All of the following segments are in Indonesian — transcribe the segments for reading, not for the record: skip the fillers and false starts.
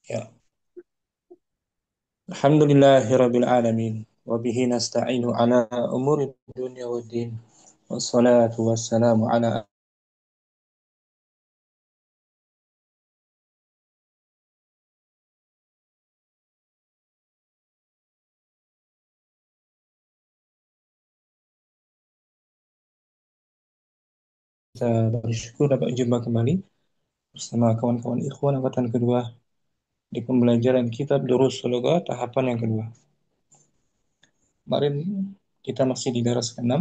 Ya. Alhamdulillahirabbil alamin wa bihi nasta'inu ala umuri dunya waddin. Wassalatu wassalamu ala kita bersyukur dapat jumpa kembali bersama kawan-kawan ikhwan angkatan kedua di pembelajaran kitab Durus Lughat tahapan yang kedua. Kemarin kita masih di daras ke-6,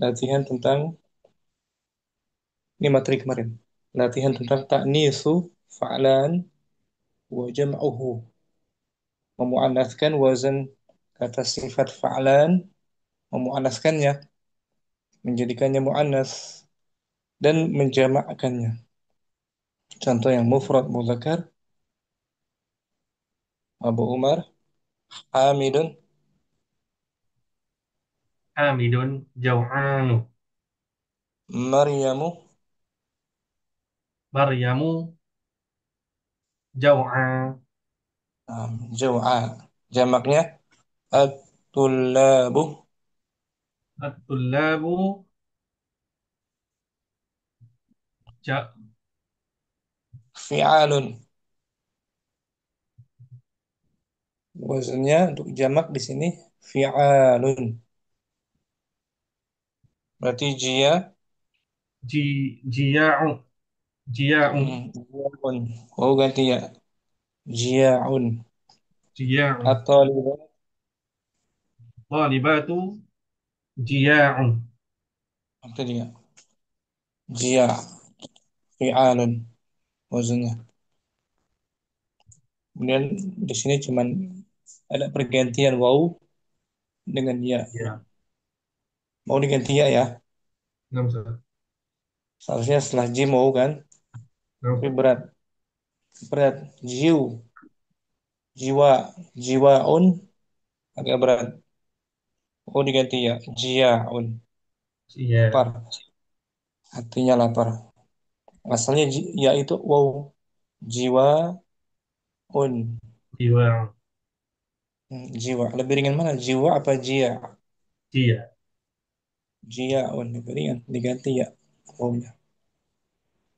latihan tentang ini materi kemarin. Latihan tentang ta'nitsu fa'lan wa jam'uhu. Memuannaskan wazan kata sifat fa'lan, memuannaskannya, menjadikannya muannas dan menjamakkannya. Contoh yang mufrad muzakkar, Abu Umar, Hamidun, Hamidun jau'anu. Maryamu, Maryamu jau'a. Jaw'a. Jamaknya at-tullabu, At-tullabu ja, fi'alun. Wazannya untuk jamak di sini fi'alun. Berarti jia, ji, jiya'u. Jiya'u. jia'un. Oh ganti ya. Jia'un. Jiya'u. At-talibat, Talibatu jiya'u. apa tadi ya? Jia', fi'alun wazannya. Kemudian di sini cuman ada pergantian waw dengan ya. Ya. Mau diganti ya ya. Enggak usah. Seharusnya setelah jim mau kan. Enggak Tapi usah. berat. Berat. Jiu. Jiwa. Jiwaun. Agak berat. Oh diganti ya. Jiaun. Iya. Lapar. Hatinya lapar. Asalnya ya itu wow. Jiwaun. Jiwa'u. Jiwa. Lebih ringan mana? Jiwa apa jia? Jia. Jiaun. Lebih ringan. Diganti ya. Wawnya.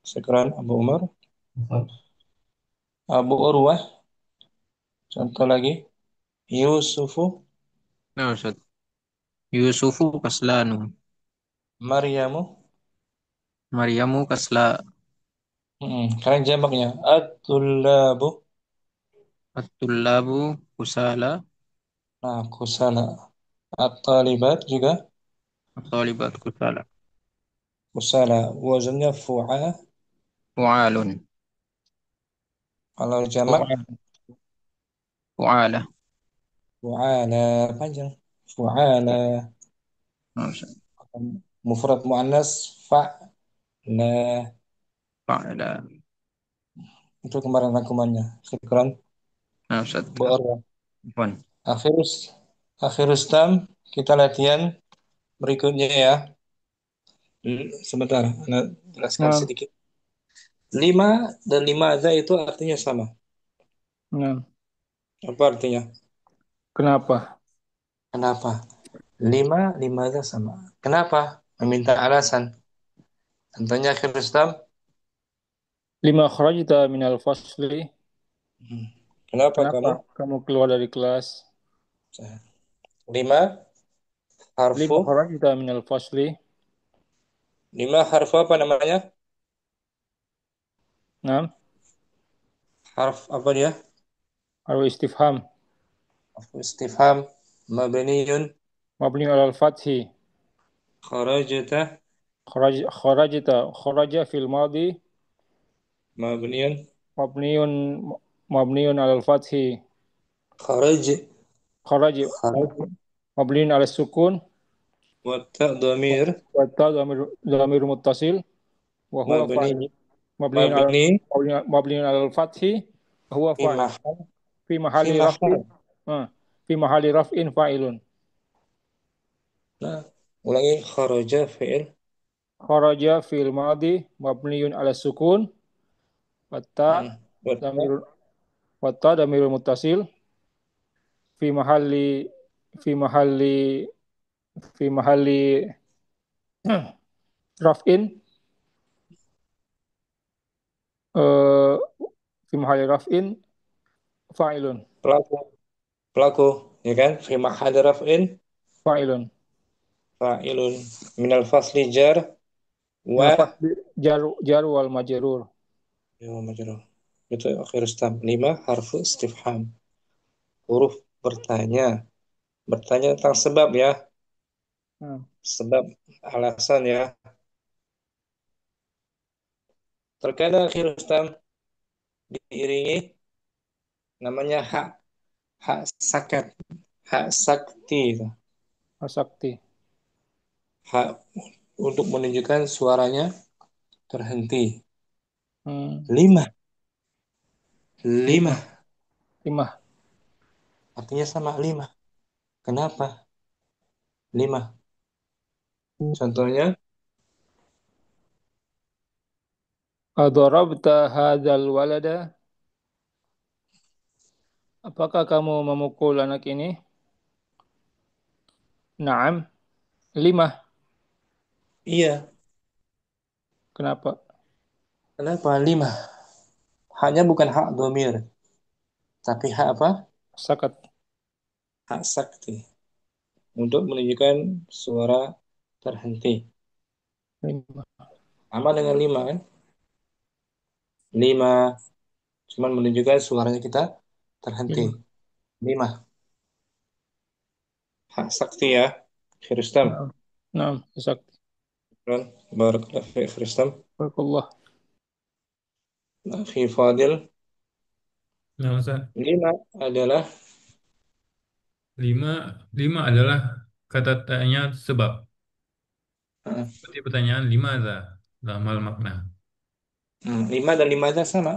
Sekarang Abu Umar. Abu Urwah. Contoh lagi. Yusufu. Nah, Ustaz. Yusufu kaslanu. Maryamu. Maryamu kasla. Kalian jamaknya at-tullabu. At-tullabu kusala. Nah, kusala. At-talibat juga At-talibat kusala. kusala. Wazannya fu'a. Fu'alun. Kalau jamak Fu'al. Fu'ala. fu'ala panjang. Fu'ala. Nah, Ustaz. Mufrad muannas fa'la. Fa'ala. Itu kemarin rangkumannya. Sekarang Nah, Ustaz. bu'arwah. Afwan. Akhirus akhirus tam kita latihan berikutnya ya. Sebentar, Anda jelaskan Nah, sedikit. Lima dan limadza itu artinya sama. nah. Apa artinya? Kenapa? Kenapa? Lima, limadza sama. Kenapa? Meminta alasan. Contohnya Rustam. Lima kharajta minal fasli. Hmm. Kenapa Kenapa kamu? kamu keluar dari kelas? Lima, Lima harfu. kharajta minal fasli. Lima, harfu apa namanya? Nah, Harf apa dia? harfu istifham. Harfu istifham. Mabniyun. Mabni alal fathi. Kharajta. Kharajta. Kharaja fil madi. Mabniyun. Mabniun mabniun alal fathi. Kharaj. Kharaj Kharaj. mabniun alal sukun. Wata dhamir. Wa ta dhamir muttasil. Wa huwa Mabni. fa'il. مبني على Mabni. مبني على الفتح وهو Fi فاعل mahal. في Fi محل رفع mahal. في محل رفع فاعل Nah, ulangi. Kharaja fi'il. خرج في الماضي مبني على السكون والتاء Hmm. Watta damirul watta damirul muttasil fi mahalli fi mahalli fi mahalli raf'in eh fi mahalli raf'in fa'ilun pelaku pelaku ya kan fi mahad raf'in fa'ilun fa'ilun minal fasli jar min wa al-fasli jar wal majrur. ya majrur itu akhir stam 5 harfu istifham huruf bertanya bertanya tentang sebab ya Hmm. sebab alasan ya terkadang akhir stam diiringi namanya hak hak sakat hak sakti itu. Asakti. Hak untuk menunjukkan suaranya terhenti Hmm. lima lima Lima. Lima. artinya sama lima kenapa lima contohnya Adarabta hadzal walada? Apakah kamu memukul anak ini? Naam. Lima. iya Kenapa? kenapa lima haknya bukan hak domir tapi hak apa Sakat. hak sakti untuk menunjukkan suara terhenti Lima. sama dengan lima kan lima cuman menunjukkan suaranya kita terhenti Lima. lima hak sakti ya Firstam Naam. Naam. Sakti. barakallahu fi Firstam Barakallah. fi Fadil Nah, Ustaz. lima adalah Lima, lima adalah kata tanya sebab. eh, Berarti pertanyaan lima ada dalam hal makna. lima dan lima aja sama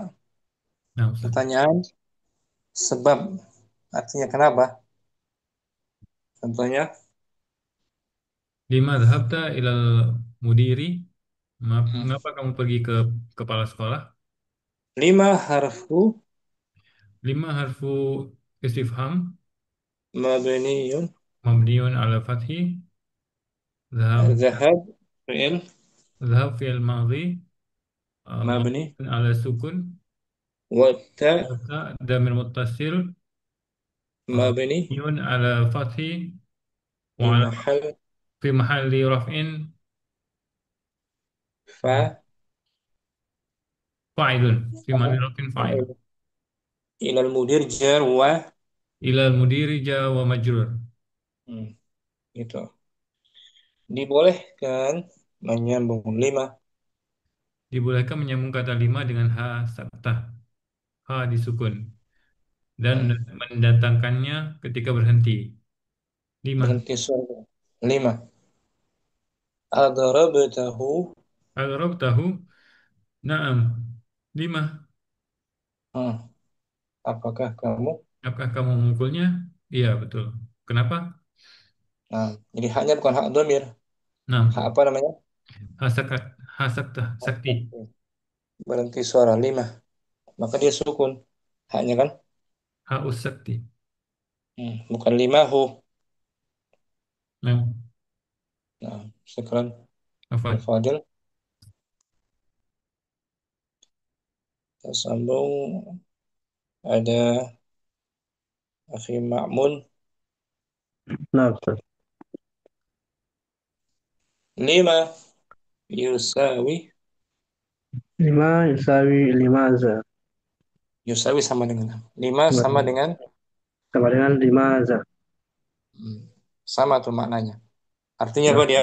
Nah, Ustaz. pertanyaan sebab artinya kenapa contohnya Lima dhahabta ilal mudiri. hmm, Mengapa kamu pergi ke kepala sekolah? lima harfu Lima harfu istifham mabniyun mabniun ala fathi. Dhahab, zahab fi'il dhahab fi'il madhi mabni mabniun ala sukun. wa ta Wata damir muttasil mabni mabniun ala fathi fi wa ala mahal fi mahalli raf'in fa fa'ilun fi mahalli raf'in fa'il. ilal mudir jar wa Ilal mudiri ja wa majrur. hmm, itu dibolehkan menyambung lima Dibolehkan menyambung kata lima dengan ha saktah, ha disukun, dan hmm, mendatangkannya ketika berhenti. Lima. berhenti suara lima adarabtahu Al-Rob tahu, naam. Lima. hmm, apakah kamu Apakah kamu memukulnya? Iya, betul. Kenapa? nah jadi haknya bukan hak domir hak Enam. apa namanya Ha sakat, ha saktah, sakti. berhenti suara lima maka dia sukun haknya kan Ha us sakti. bukan lima hu Nah, nah sekarang apa? Fadil kita sambung ada Akhi Ma'mun Nah, Ustaz. lima yusawi Lima yusawi limaza. yusawi sama dengan lima Sama sama dengan, dengan sama dengan limaza. hmm, sama tuh maknanya artinya apa Nah, dia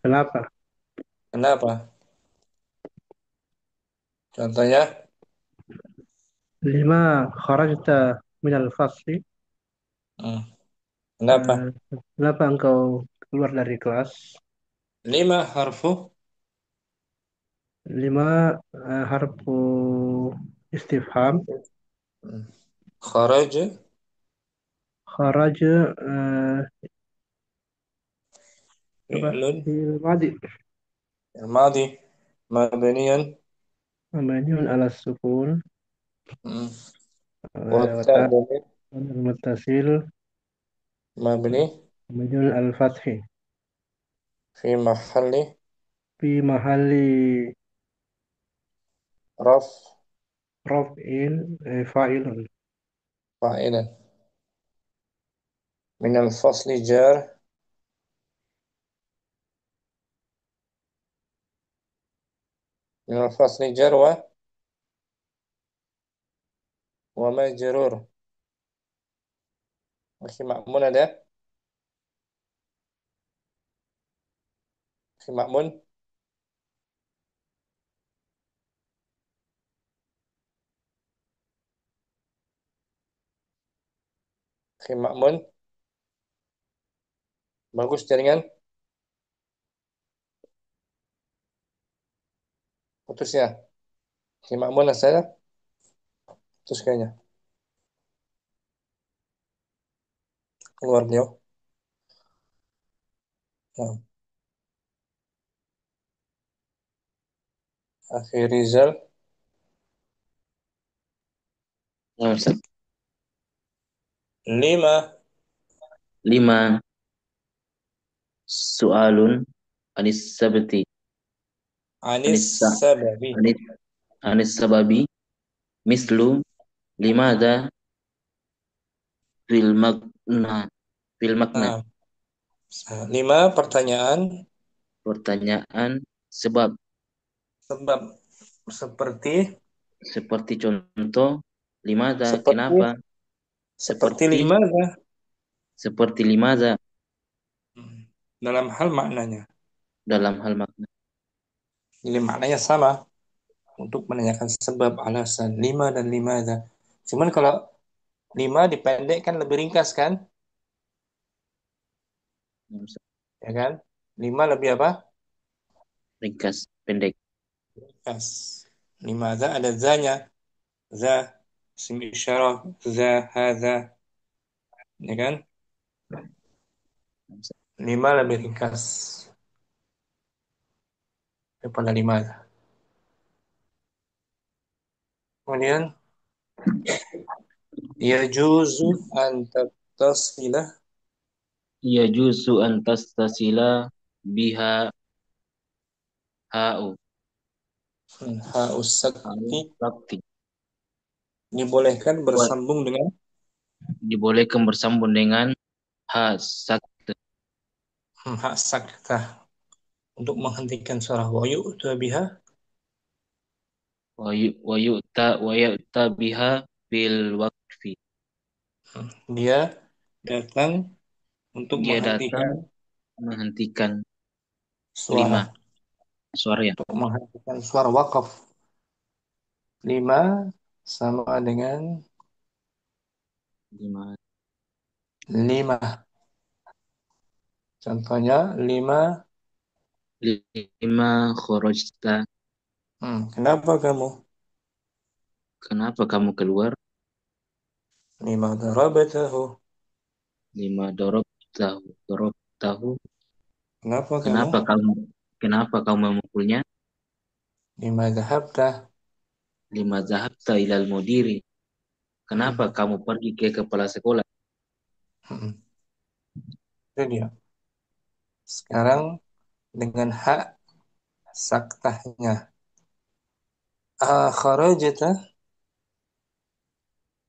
kenapa? kenapa contohnya Lima kharajta minal fasli. hmm, kenapa Eh, kenapa engkau keluar dari kelas? lima harfu Lima harfu istifham. hmm, kharaj Kharaj apa? fi'lun Fi'il madi. الماضي مبنيا Mabniun ala sukun. Hmm. Wata Wata domir muttasil. mabni Mabniun al fathi. fi mahalli Fi mahalli raf raf'in fa'ilun. fa'ilan. Min al-fasli jar min al-fasli jar wa majrur. Akhi Ma'mun ada? Akhi Ma'mun? Akhi Ma'mun? Bagus jaringan? Putus ya? Akhi Ma'mun saya putus kayaknya. Keluar beliau. Nah, Akhi Rizal. Ya, Ustaz. Lima 5 Soalun anis sabti anis anis sa sababi. anis anis sababi mislu limada fil makna fil makna Nah, 5 pertanyaan pertanyaan sebab sebab seperti seperti contoh limada seperti kenapa seperti seperti lima seperti limada dalam hal maknanya. dalam hal makna Jadi maknanya sama untuk menanyakan sebab, alasan, lima dan lima ada. Cuman kalau lima dipendekkan lebih ringkas kan? Ya kan? Lima lebih apa? ringkas pendek Ringkas. Lima ada zanya. Za, isim isyarah, za, hadza. Ya kan? Lima lebih ringkas daripada lima. Kemudian, yajuzu an tattasilah ya juzu antas tasila biha ha'u ha'us ha'u sakti sakti dibolehkan buat bersambung dengan dibolehkan bersambung dengan ha sakti hak saktah untuk menghentikan suara wayu itu biha wa yu'ta biha bil waqfi dia datang untuk dia datang menghentikan menghentikan lima suara suara ya untuk menghentikan suara wakaf. Lima sama dengan lima lima. Contohnya lima. lima kharajta Kenapa kamu? kenapa kamu keluar Lima darabatahu. lima dorob tahu Kenapa kamu? kenapa kamu kenapa kamu memukulnya Lima dhahabta. lima zahabta ilal mudiri kenapa Hmm, kamu pergi ke kepala sekolah hmm. Itu dia. Sekarang dengan hak saktahnya. Kharajta.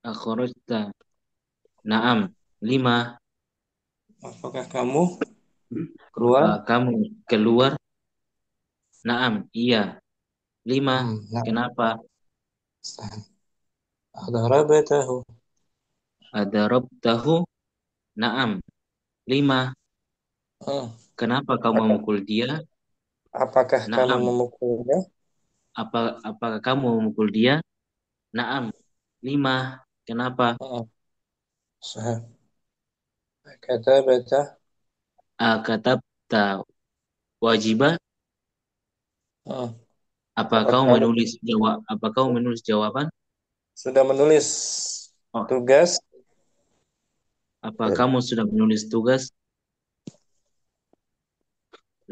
akharajta naam lima Apakah kamu apa keluar? kamu keluar naam iya lima Nah, kenapa darabatahu. ada rob tahu naam lima Hmm. kenapa kau Apa- memukul dia Apakah kamu naam memukulnya? apakah kamu memukul dia naam lima kenapa Hmm. Sahih. Katabata. akatabta wajibah Hmm. apa Apa kau kamu menulis jawab apa kau menulis jawaban sudah menulis oh tugas? apa kamu sudah menulis tugas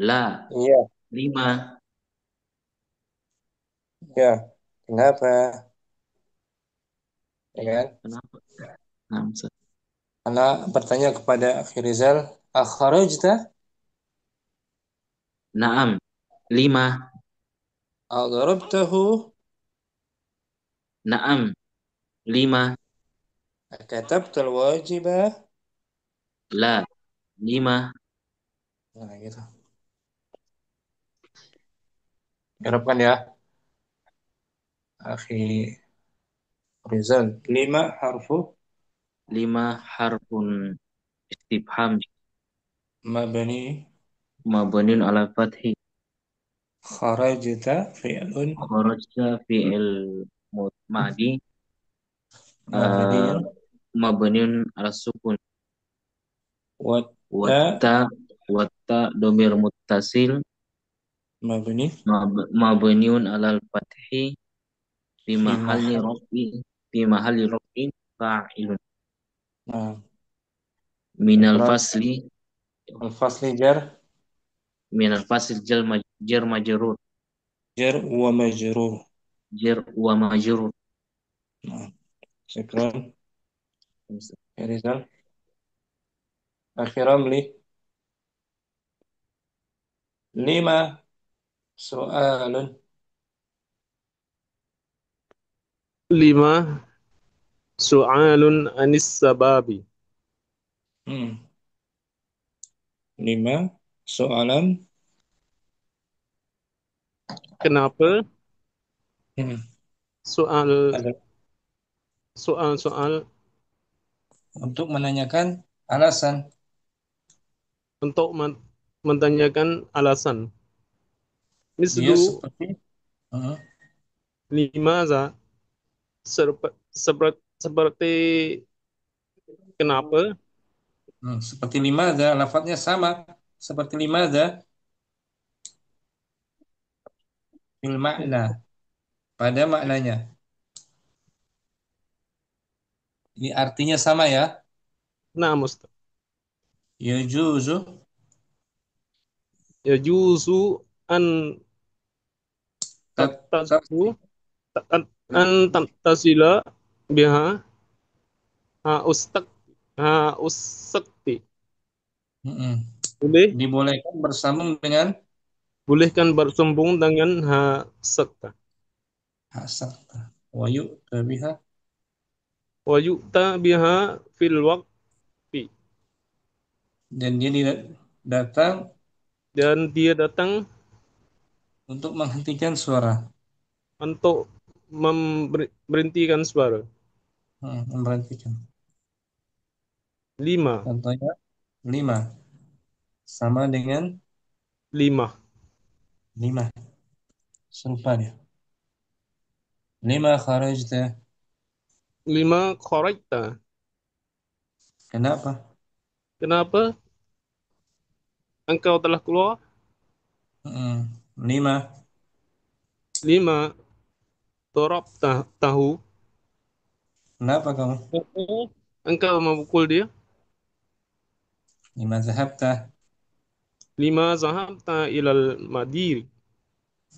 la Iya, lima iya. Kenapa? Ya kan? Kenapa? Nah, Ustaz. Anak bertanya kepada Akhi Rizal, akharajta Naam. 5. adarabtahu Naam. 5. katabtal wajiba. La. 5. Nah, gitu. Harapkan ya, Akhi Rizal. 5 harfu 5 harfun istifham mabani mabniun ala fathi. kharajta fi'lun Kharajta fi'il madi mabniyun mabniun ala sukun. watta Watta watta domir muttasil mabni mabniun alal fathi fi fi mahalli mahal. raf'i fi mahalli raf'in fa'ilun Nah, minal ikrar fasli al-fasli jar minal fasil jar majrur jar wa majrur. jar wa majrur. Nah, syukran ya Rizal. Akhiran li 5 soalun. 5 su'alun anis sababi. 5 soalan. Kenapa? Hmm. Soal Ada soal untuk menanyakan alasan. untuk menanyakan alasan. Dia Mislu seperti hmm, limaza seperti kenapa? seperti limadha, lafadznya sama seperti limadha fil makna, pada maknanya. Ini artinya sama ya. Nah, Ustaz. Yajuzu Ya juzu an tat tat tattasu an tattasila biha ha ustak ha usakti. mm-mm. Boleh Dibolehkan bersambung dengan bolehkan bersambung dengan ha sakta. hasad wa yu'ta Wa yu'ta biha fil waqti. dan dia datang Dan dia datang untuk menghentikan suara. untuk memberhentikan suara. Memberhentikan. 5. Contohnya 5 sama dengan 5. 5, serupa dia. 5 kharajta. 5 kharajta. Kenapa? Kenapa engkau telah keluar? 5 5 tahu. kenapa kamu? Engkau memukul dia. 5 zahabta 5 zahabta ilal madiri.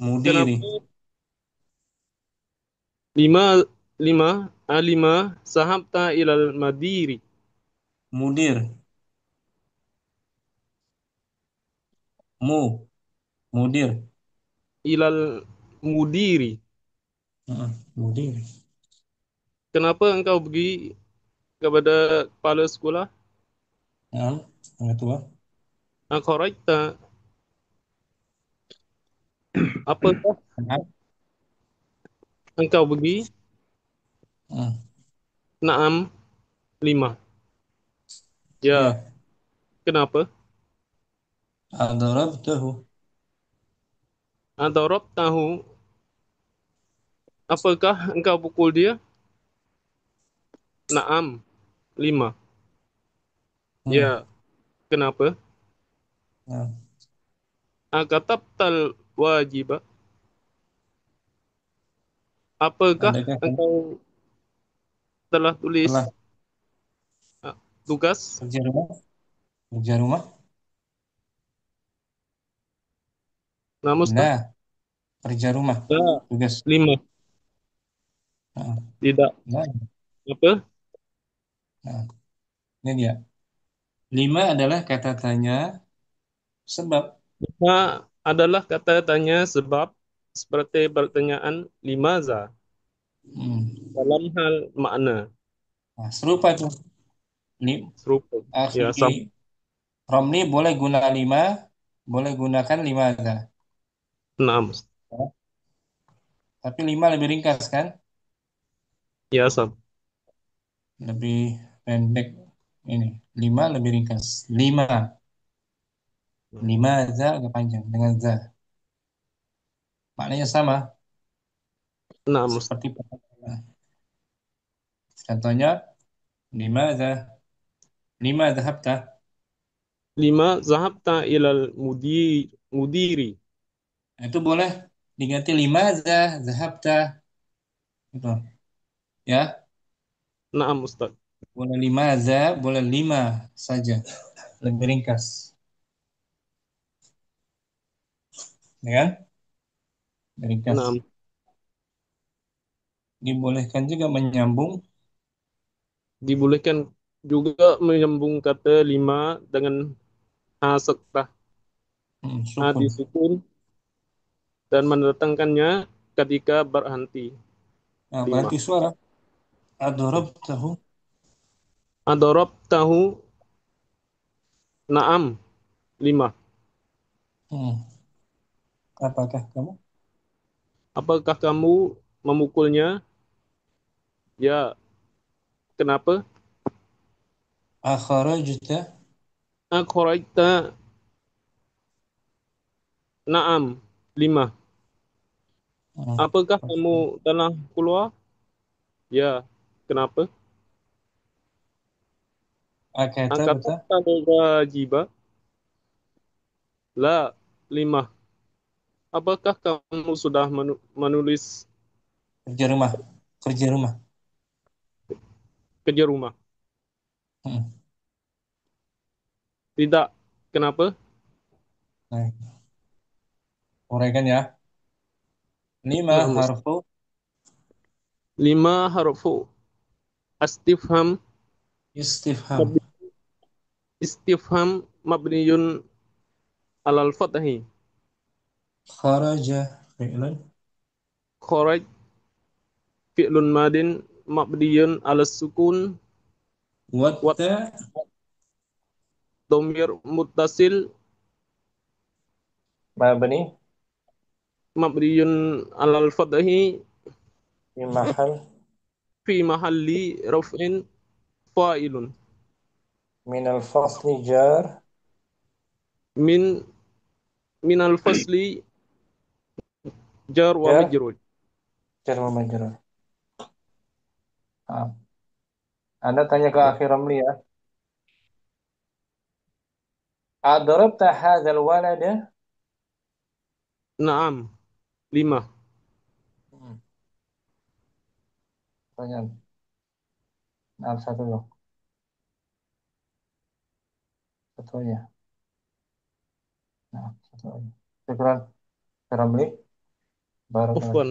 mudiri. Kenapa? 5 5 5 zahabta ilal madiri. Mudir mu mudir. Ilal mudiri. Mudir. Kenapa engkau pergi kepada kepala sekolah? Nah, yang kedua. Kharajta. Apakah Kenapa? engkau pergi? Hmm. Naam 5. Ya, Ya, kenapa? adarabtahu. Adarab tahu. Apakah engkau pukul dia? Naam 5. Hmm. Ya, kenapa? Nah, Akatabtal wajib. Apakah adakah kamu engkau telah telah tulis tugas? kerja rumah? Kerja rumah? Nah, Ustaz? Nah, kerja rumah. Ya, Tugas. 5. Nah, Tidak. nah, Apa? nah, ini dia. 5 adalah kata tanya sebab. Lima adalah kata tanya sebab seperti pertanyaan limaza Hmm. dalam hal makna Nah, serupa itu. serupa. Akhi Ya, sama. Romli boleh guna 5, boleh gunakan 5 ada. Naam. Tapi 5 lebih ringkas kan? Ya, sama. Lebih pendek ini. 5 lebih ringkas. 5. 5 za agak panjang dengan za. Maknanya sama Naam. seperti contohnya 5 za. 5 zahabta. Lima zahabta ilal mudiri. Itu boleh diganti 5 za zahabta. Gitu. Ya, Naam, Ustaz. boleh 5 za, boleh 5 saja. Lebih ringkas. Ya kan? Lebih ringkas. Naam. Dibolehkan juga menyambung Dibolehkan juga menyambung kata lima dengan hasaktah sukun. disukun dan mendatangkannya ketika berhenti. Nah, Lima. berarti suara adorab tahu. Adorob tahu naam. Lima. Hmm. Apakah kamu Apakah kamu memukulnya? Ya. Kenapa? akharajta? Akhraita naam. Lima. Hmm. Apakah kamu telah keluar? Ya. Kenapa? Akata Angkatan betul. wajiba. La. Lima. Apakah kamu sudah menulis Kerja rumah. Kerja rumah. kerja rumah? Hmm. Tidak. Kenapa? Nah, uraikan ya. 5 Naam. harfu Lima harfu istifham istifham. mabni- istifham mabniyun alal fathi. Kharaja fi'lan Kharaj fi'lun madin mabniyun ala sukun wa watta dhamir muttasil mabni mabniyun alal fathi fi mahal fi mahalli raf'in fa'ilun min al-fasli jar min minal fasli jar wa jar majrur. jar wa majrur. Ah. Anda tanya ke Ya. akhir Ramli ya. Adarabta hadzal walada? Naam. Lima. Hmm. Pertanyaan. Nah, satu loh. Satu aja. Nah, satu aja. Syukran. Ramli. Barakallah. Ufwan.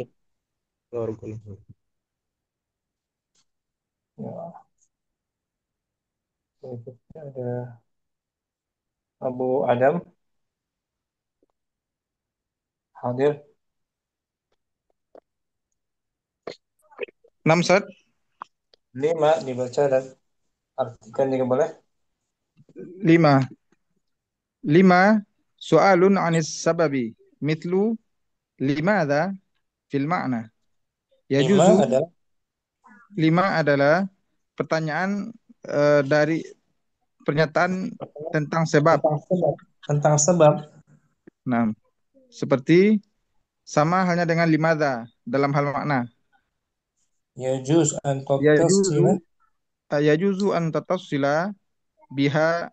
Barakallahu. Ya, berikutnya ada Abu Adam hadir. 6 Ustaz. 5 dibaca dan artikan juga boleh. 5. 5 soalun anis sababi mitlu limadha fil ma'na. 5 Yajuzu adalah 5 adalah pertanyaan dari pernyataan tentang sebab. tentang sebab. Tentang sebab. Nah, seperti sama halnya dengan limadha dalam hal makna. Yajuz an Yajuzu tattasila yajuzu an tatassila biha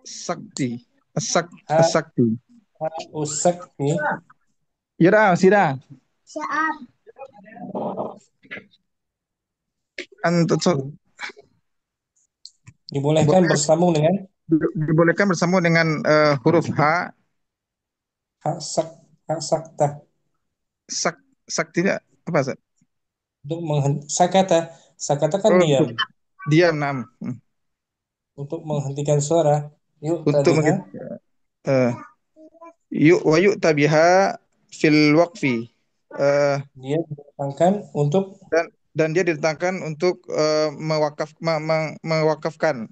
sakti. ha Sakti. ha usakti. Ira, sira. An Dibolehkan boleh bersambung dengan dibolehkan bersama dengan huruf H hak sak hak sakta. sak sakti apa Ustaz? Untuk sakata. Sakata kan Oh, diam. untuk diam, naam. Untuk menghentikan suara. Yuk Untuk tabiha. eh, wa yu'ta biha fil waqfi. Eh, Dia didatangkan untuk dan dia didatangkan untuk mewakafkan, menghentikan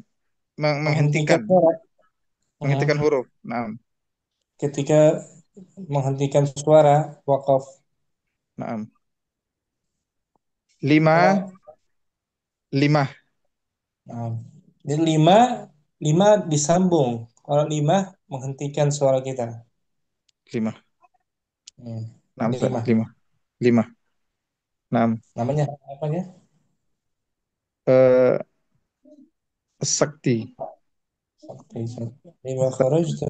menghentikan suara. Mhm. menghentikan huruf. Naam, Ketika menghentikan suara, wakaf. naam. Lima, Kalau lima, nah, jadi lima, lima disambung. Kalau lima menghentikan suara kita. lima. Hmm. Naam, Ustaz. Lima. Lima, lima. Naam. Namanya apa ya? Eh, sakti. Sakti. Lima kharaj itu.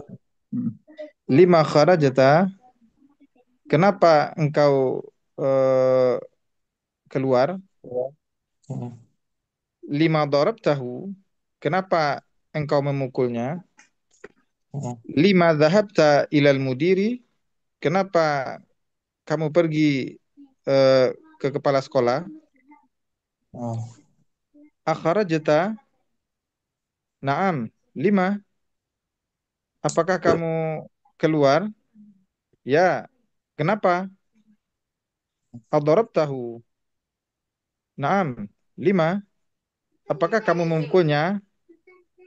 Hmm. Lima kharajata. Kenapa engkau keluar? Hmm. Lima darabtahu. Kenapa engkau memukulnya? Hmm. Lima dhahabta ilal mudiri. Kenapa kamu pergi eh, ke kepala sekolah? Oh. Akharajta. Naam. Lima. Apakah kamu keluar? Ya. Kenapa? Adarabtahu. Naam. Lima. Apakah kamu memukulnya?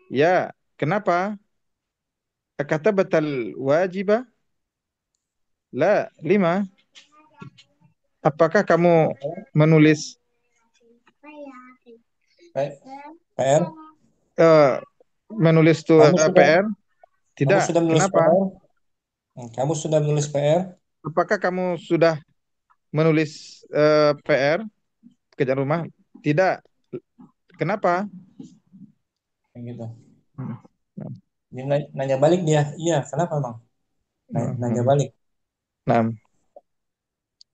Ya. Kenapa? Akatabatal wajibah? La. Lima. Apakah kamu menulis PR. eh, menulis tuh Kamu sudah PR? kamu Tidak. sudah menulis Kenapa? PR? Kamu sudah menulis PR? Apakah kamu sudah menulis PR pekerjaan rumah? Tidak. Kenapa? Kayak gitu. Hmm. Dia nanya balik dia. Iya, kenapa bang? Nanya Hmm. balik. Nah,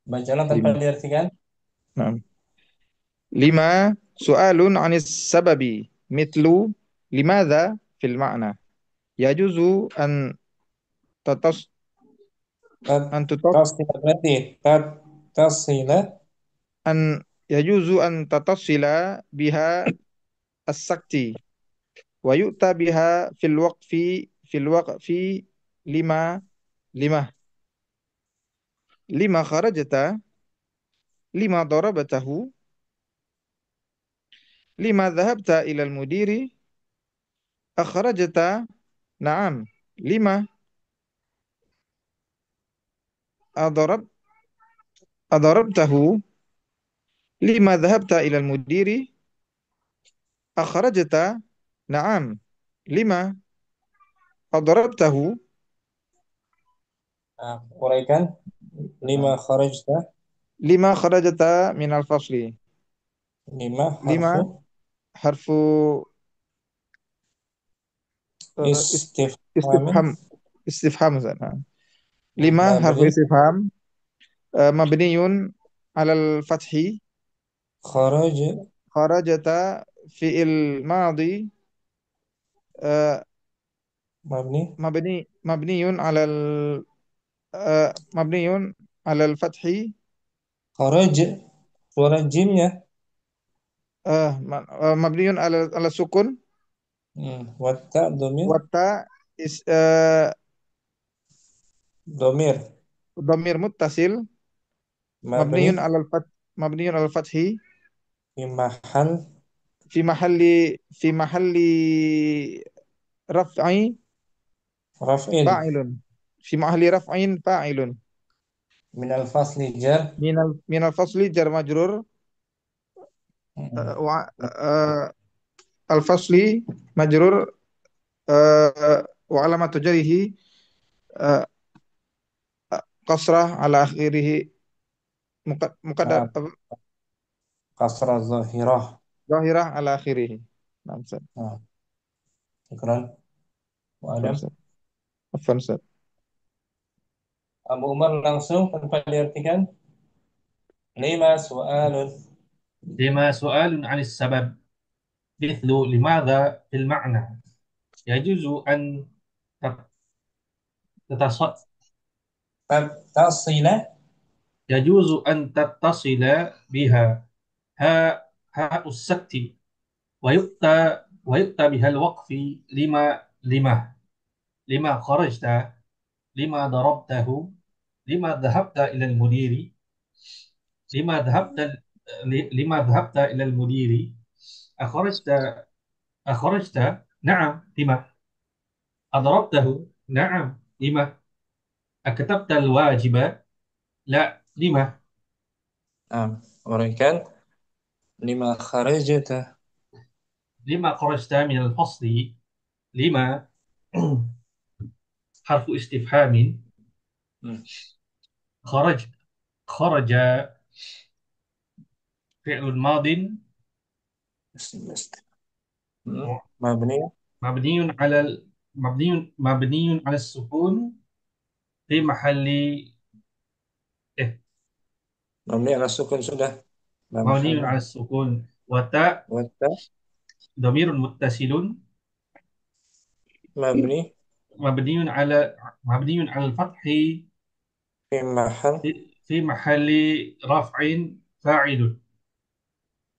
Baca ulang tanpa lima. diartikan. Nah. Lima. Soalun anis sababi. Mitlu limadha fil ma'na. Yajuzu an tatas Tat an tutas tasila berarti tasila an yajuzu an tatasila biha as-sakti wa yu'ta biha fil waqfi lima lima lima kharajata lima darabatahu lima dhahabta ilal mudiri akhrajta na'am lima adarab adarabtahu lima dhahabta ilal mudiri akhrajta na'am lima adarabtahu uraikan lima na'am kharajta lima kharajta minal fasli lima lima harfu harfu istifhamin istifham istifham sana. Lima harfu mabni istifham mabniyun alal fathi kharaj kharajata fi'il madi mabni mabniyun alal mabniyun alal fathi kharaj suara jimnya mabniyun ala sukun watta domir wata is domir dhamir muttasil mabni mabniyun alal mabniyun alal fathi fi mahal fi mahalli raf'i raf'il fa'ilun fi mahalli raf'in fa'ilun min al fasli jar minal fasli jar majrur Mm. wa al fasli majrur wa alamatu jarihi uh, kasrah ala akhirih muqaddar Nah, kasrah zahirah. zahirah ala akhirih. Nah, Ustaz. Nah, syukran. Wa Afwan, Adam. Ustaz. Afwan, Ustaz. Abu Umar langsung tanpa diartikan. Lima soalun. لما سؤال عن السبب مثل لماذا في المعنى يجوز أن تتص... Tab tasila يجوز أن تتصل بها هاء السكت ويؤتى بها الوقف لما خرجت لما ضربته لما ذهبت إلى المدير لما ذهبت لما ذهبت إلى المدير أخرجت نعم لما أضربته نعم لما أكتبت الواجب لا لما Uraikan lima kharajata. لما خرجت من الفصل لما حرف استفهام Hmm. خرج خرج فعل ماض Mabni مبني على مبني على السكون في محل mabni ala sukun sudah. La مبني mahalla على السكون وتاء wa ta ضمير متصل mabni مبني على الفتح fi mahal في محل رفع فاعل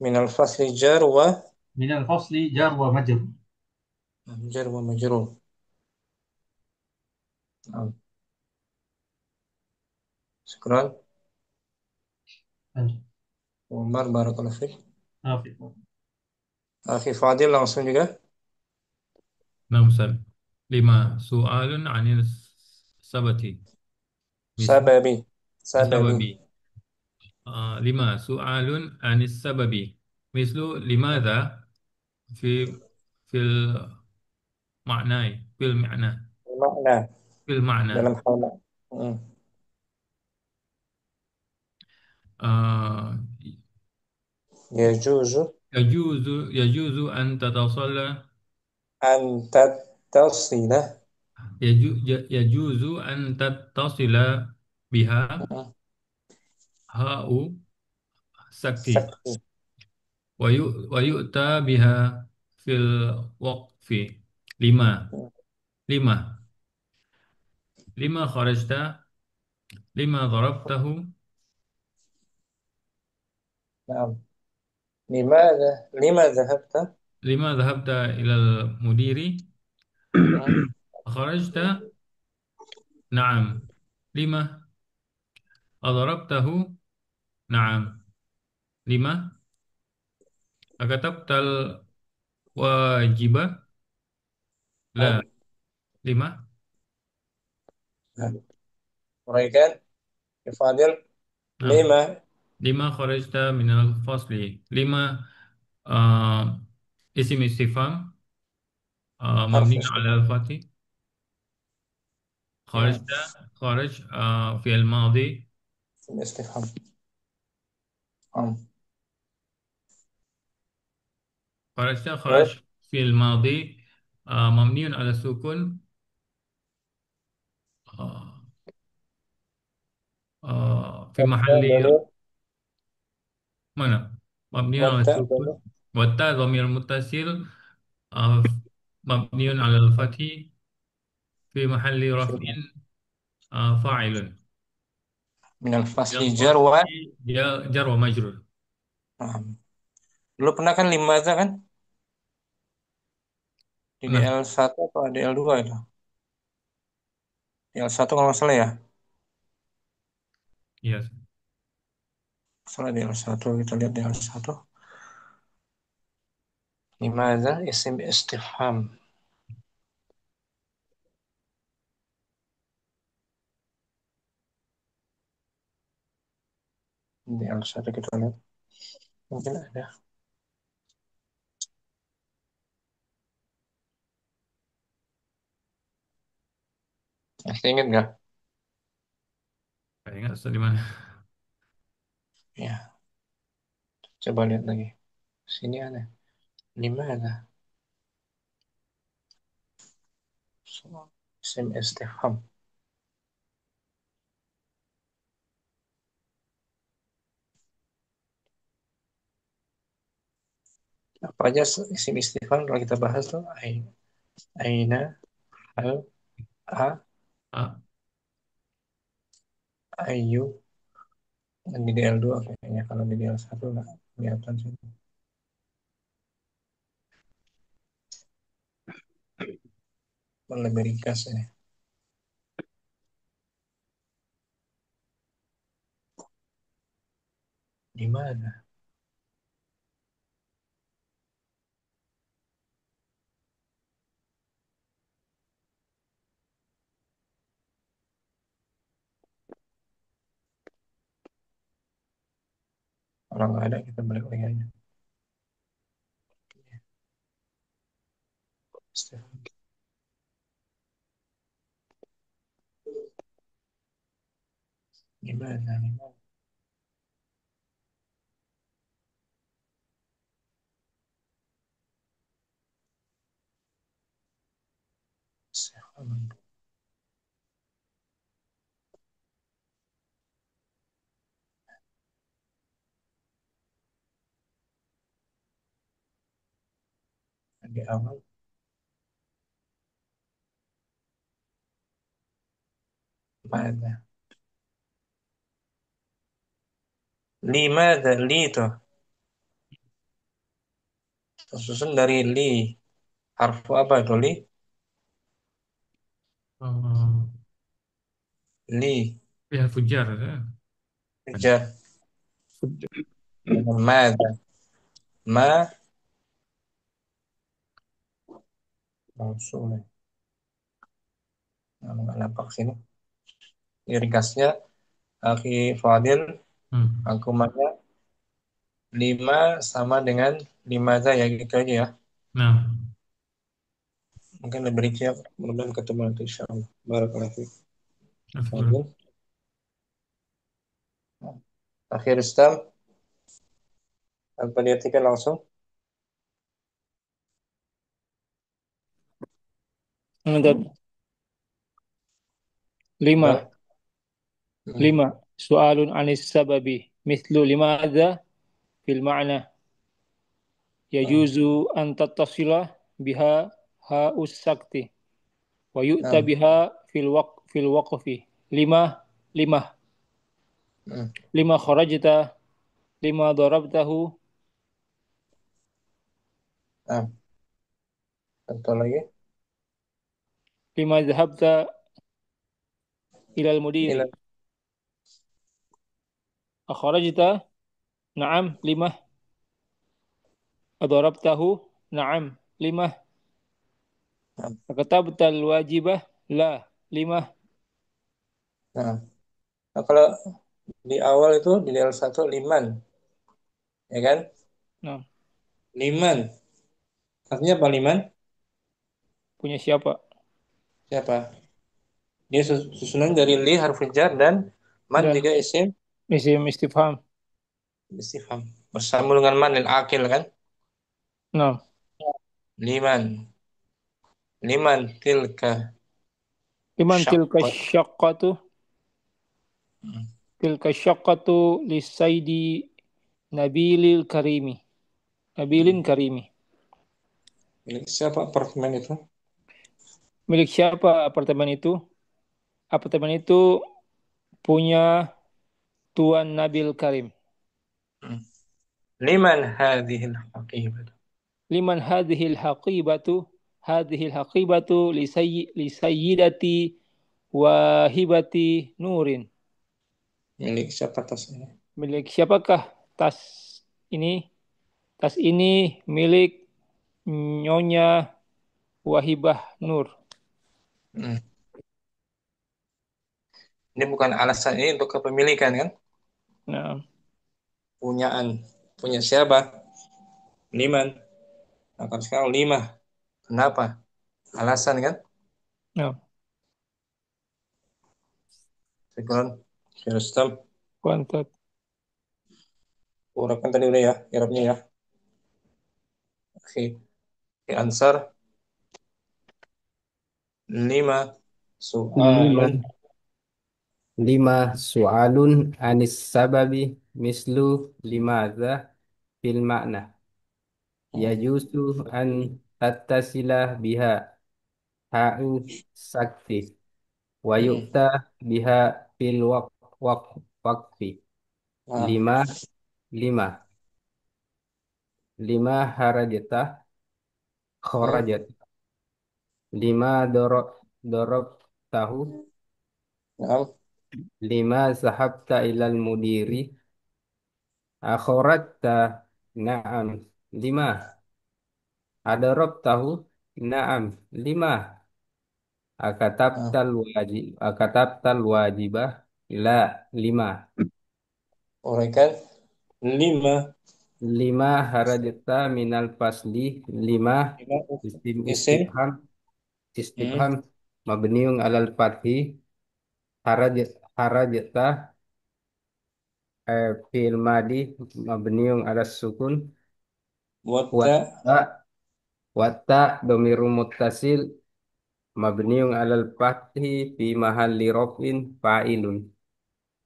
min al fasli jar wa من الفصل جار ومجرور majrur. Naam. Syukran. Umar barakallahu fiik. Akhi Fadil langsung juga. Nah, Ustaz. 5. Su'alun 'anil sabati. Sababi. Sababi. Sababi. 5. Su'alun 'anis sababi. Mislu limadha fi fil ma'nai, fil ma'na, Makna fil ma'na. dalam hal hmm. Uh, Yajuzu yajuzu an tatasalla an tattasila yajuzu an tattasila biha hmm. ha'u sakti Sakti. wa yu'ta biha fil waqfi. 5. Hmm. 5. Lima kharajta, lima darabtahu, Naam. Lima dhahabta lima dhahabta ilal mudiri, hmm. kharajta, na'am. Lima adarabtahu, na'am. Lima akatabtal wajibah, la. Naam. 5. Naam. Uraikan ya Fadil. Na'am. Lima 5 kharajta minal fasli. 5 uh, isim istifham harf mabni ala istifham. al-fatih. Kharajta, kharaj fi'il madi. Istifham. خرجت خرج Terus في الماضي مبني على السكون آه، في watta محل damir mana مبني على watta السكون damir والتاء ضمير متصل آه، مبني على الفتح في محل رفع فاعل min al fasli jar الفصل wa جر ومجرور. Naam. Dulu pernah kan limaza kan di Nah, DL1 atau DL2 itu? DL1 kalau nggak salah ya. iya. Salah DL1 kita lihat DL1. Limaza isim istifham. DL1 kita lihat. Mungkin ada. Masih ingat nggak? Saya ingat Ustaz di mana. Ya, coba lihat lagi. Sini ada. Limaza isim istifham. Apa aja isim istifham kalau kita bahas tuh aina, hal, a, Ah, ayu, dan di DL2 kayaknya kalau di DL1 nggak. kelihatan sih. Lebih ringkas ya. Di mana? Kalau nggak ada kita balik lagi aja. Stefan. Gimana? Gimana? Stefan. Di awal mana? Lima li itu tersusun dari li. Harfu apa itu li? Oh, Li. ya fujar ya. Kejar. Dengan mada. Ma mausul. Nah, nggak nampak sini. Ini ringkasnya, Akhi Fadil, Hmm. aku mana 5 sama dengan 5 ya gitu aja ya. Nah, Mungkin lebih rinci ya. Mudah-mudahan ketemu nanti insyaallah. Barakallahu fiik. astagfirullah. Fadil. Akhir Islam, apa diartikan langsung? Untuk lima, Nah, lima. Soalun anis sababi. Mislu limadha fil ma'na. nah, Yajuzu an tattasila biha ha'us sakti. Wa yu'ta nah, biha fil waqfi. Lima, lima. nah, Lima kharajta. Lima darabtahu. nah. Contoh lagi. Lima zahabta ilal Ila, mudiri. Akharajta. Naam, lima. Adarabtahu. Naam, lima. nah, Katabta al-wajibah. La, lima. nah. Nah, kalau di awal itu di L1 liman, ya kan? Nah, Liman. Artinya apa liman? punya siapa? Siapa? Dia susunan dari li harfu jar dan man Dan juga isim isim istifham. istifham. Bersambung dengan man lil akil kan? Nah, Liman. Liman tilka liman syaqqat. Hmm. tilka syaqqatu lisaidi nabilil karimi. Nabilin karimi. Milik siapa apartemen itu? Milik siapa apartemen itu? Apartemen itu punya Tuan Nabil Karim. Hmm. Liman hadhil haqibah. Liman hadhil haqibatu? Hadhil haqibatu lisayyidati wahibati Nurin. Milik siapa tas ini? Milik siapakah tas ini? Tas ini milik Nyonya Wahibah Nur. Hmm. Ini bukan alasan ini untuk kepemilikan kan? Nah, Punyaan. Punya siapa? Liman. Nah, kalau sekarang lima. Kenapa? Alasan kan? nah, Syukron. Syurustam. kuantat. Urapkan tadi udah ya. Irapnya ya. Oke. Oke, answer. Lima. lima Soalun. lima soalun anis sababi mislu limadha fil makna yajuzu an tattasila biha ha'u sakti wa Hmm. yu'ta biha fil waqfi Nah, lima lima lima harajata Hmm. kharajat, lima dorob tahu, Naam. lima zahabta ilal mudiri, akharatta na'am, lima adorob tahu, na'am, lima Naam. akatabtal wajibah, la, lima Uraikan. Lima. lima harajata minal fasli, lima Lima. isim Isim. Hmm. istifham mabniun alal fathi, harajata fi'il madi mabniun alas sukun, Wata. watta watta domiru muttasil mabniun alal fathi fi mahalli rafin fa'ilun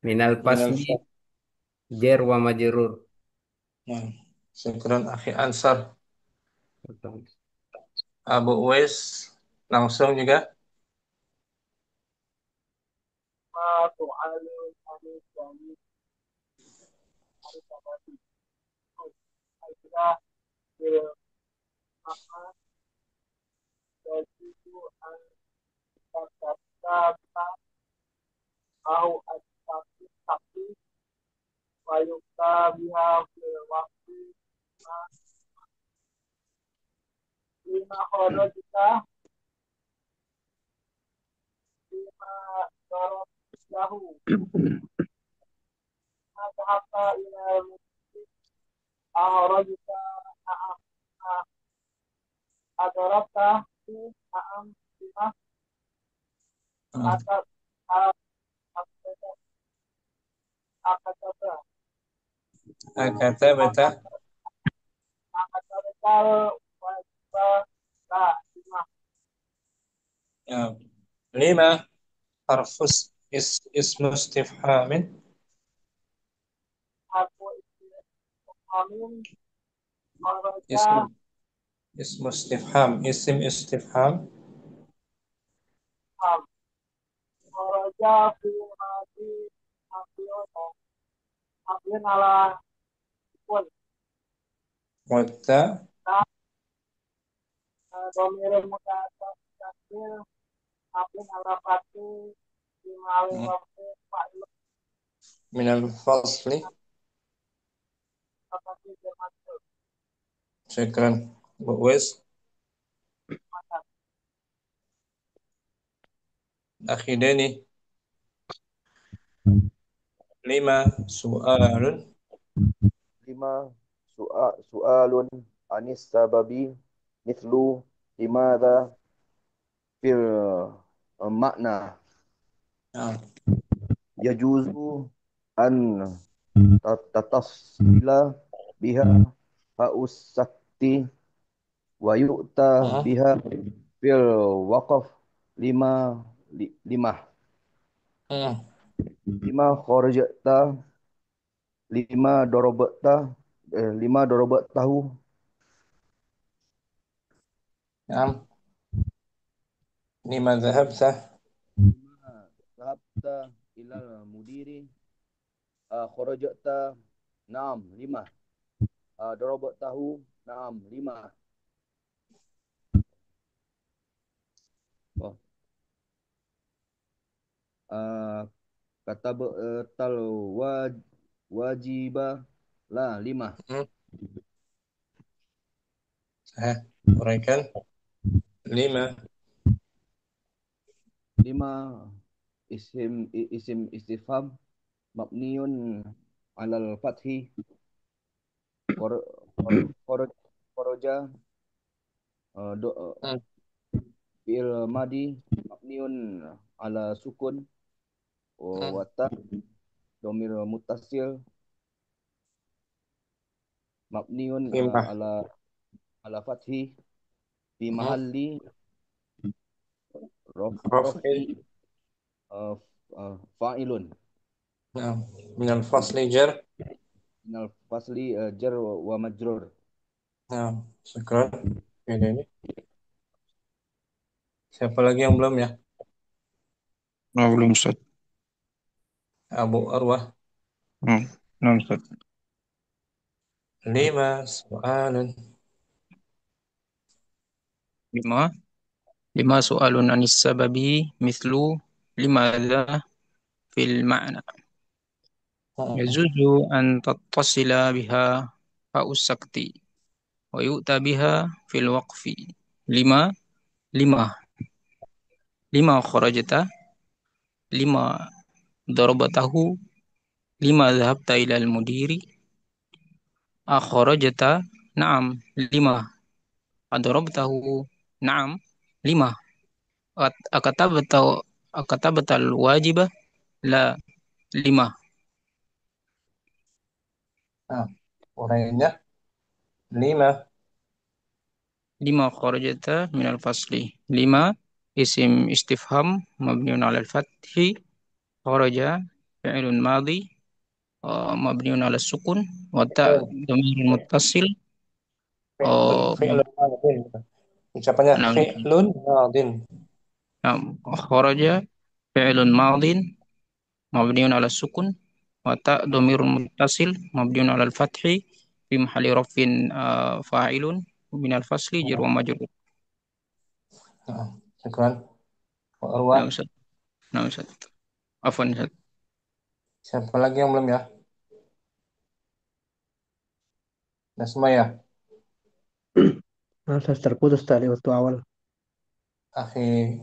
minal Minal fasli fa. jar wa majrur. Nah. Syukran akhi Ansar. Abu Uwais. Langsung juga. Ah. Kata beta. Ya. Lima. Harfus ismu istifhamin. Ismu ismu istifham. Isim istifham. Wata. Hmm. Minal fasli. Syukran. Abu Uwais. Akhi Deni. Lima. Su'alun. lima su'alun anis sababi mithlu limadha fil makna Ah. yajuzu an tatasila biha haus sakti wa yu'ta Ah. biha fil waqaf lima lima Ah. lima kharajta lima dorobata lima dorobat tahu Naam. Lima dhahabta. lima sahabta ilal mudiri kharajta naam lima dorobat tahu naam lima oh kata tal wajibah lah lima Hmm. Saya uraikan. Lima. lima isim istifham mabniun alal fathi kor kor koroja do Hmm. fi'il madi mabniun ala sukun Hmm. wata domir muttasil mabniun Lima. ala fathi fi Hmm. mahalli Raf'il. raf'i fa'ilun Naam. Minal fasli jar. minal fasli jar wa majrur. Naam. Syukran. Oke, Deni. Siapa lagi yang belum ya? Oh, belum Ustaz. Abu Arwah. Hmm. Nah, Ustaz. Lima soalun. lima lima soalun anis sababi mislu limadha fil ma'na yajuzu an tattasila biha fa'us sakti wa yu'ta biha fil waqfi lima lima lima kharajata lima darabatahu lima dhahabta ilal mudiri akharajata na'am lima adarabtahu na'am lima akatabta akatabtal wajibah la lima Nah, uraiannya lima. lima kharajata minal fasli lima isim istifham mabniun alal fathi kharaja fi'lun madhi mabniun ala sukun wa ta dhamirun muttasil Fi'lun madin. Ucapannya nam fi'lun madin. nam kharaja fi'lun madhin mabniun ala sukun wa ta dhamirun muttasil mabniun ala fathi fi mahalli rafin fa'ilun min al fasli jar wa majrur. Nah, syukran. Wa Nah, Ustaz. Nah, Ustaz. Afwan, Ustaz. Siapa lagi yang belum ya? Nah, semua ya. Nah, saya terputus tadi waktu awal. Akhi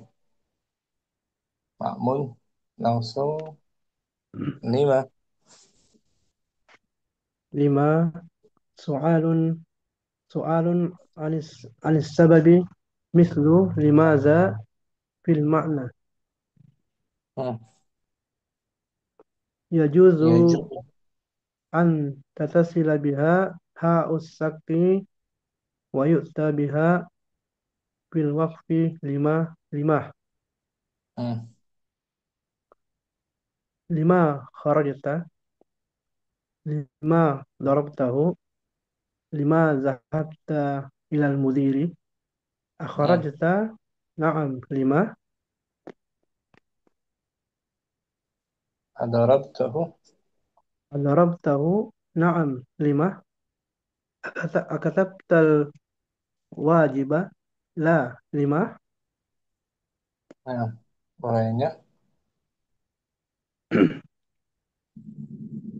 Makmun langsung lima. Lima soalun soalun anis sababi mislu limaza fil ma'na Hmm. yajuzu Ya juga. an tatasila biha ha'us sakti wa yu'ta biha fil waqfi lima lima Hmm. lima kharajta lima darabtahu lima zahabta ilal mudiri Hmm. akharajta na'am lima Adarabtahu. darabtahu na'am lima akatabtal wajibah la lima Nah, uraiannya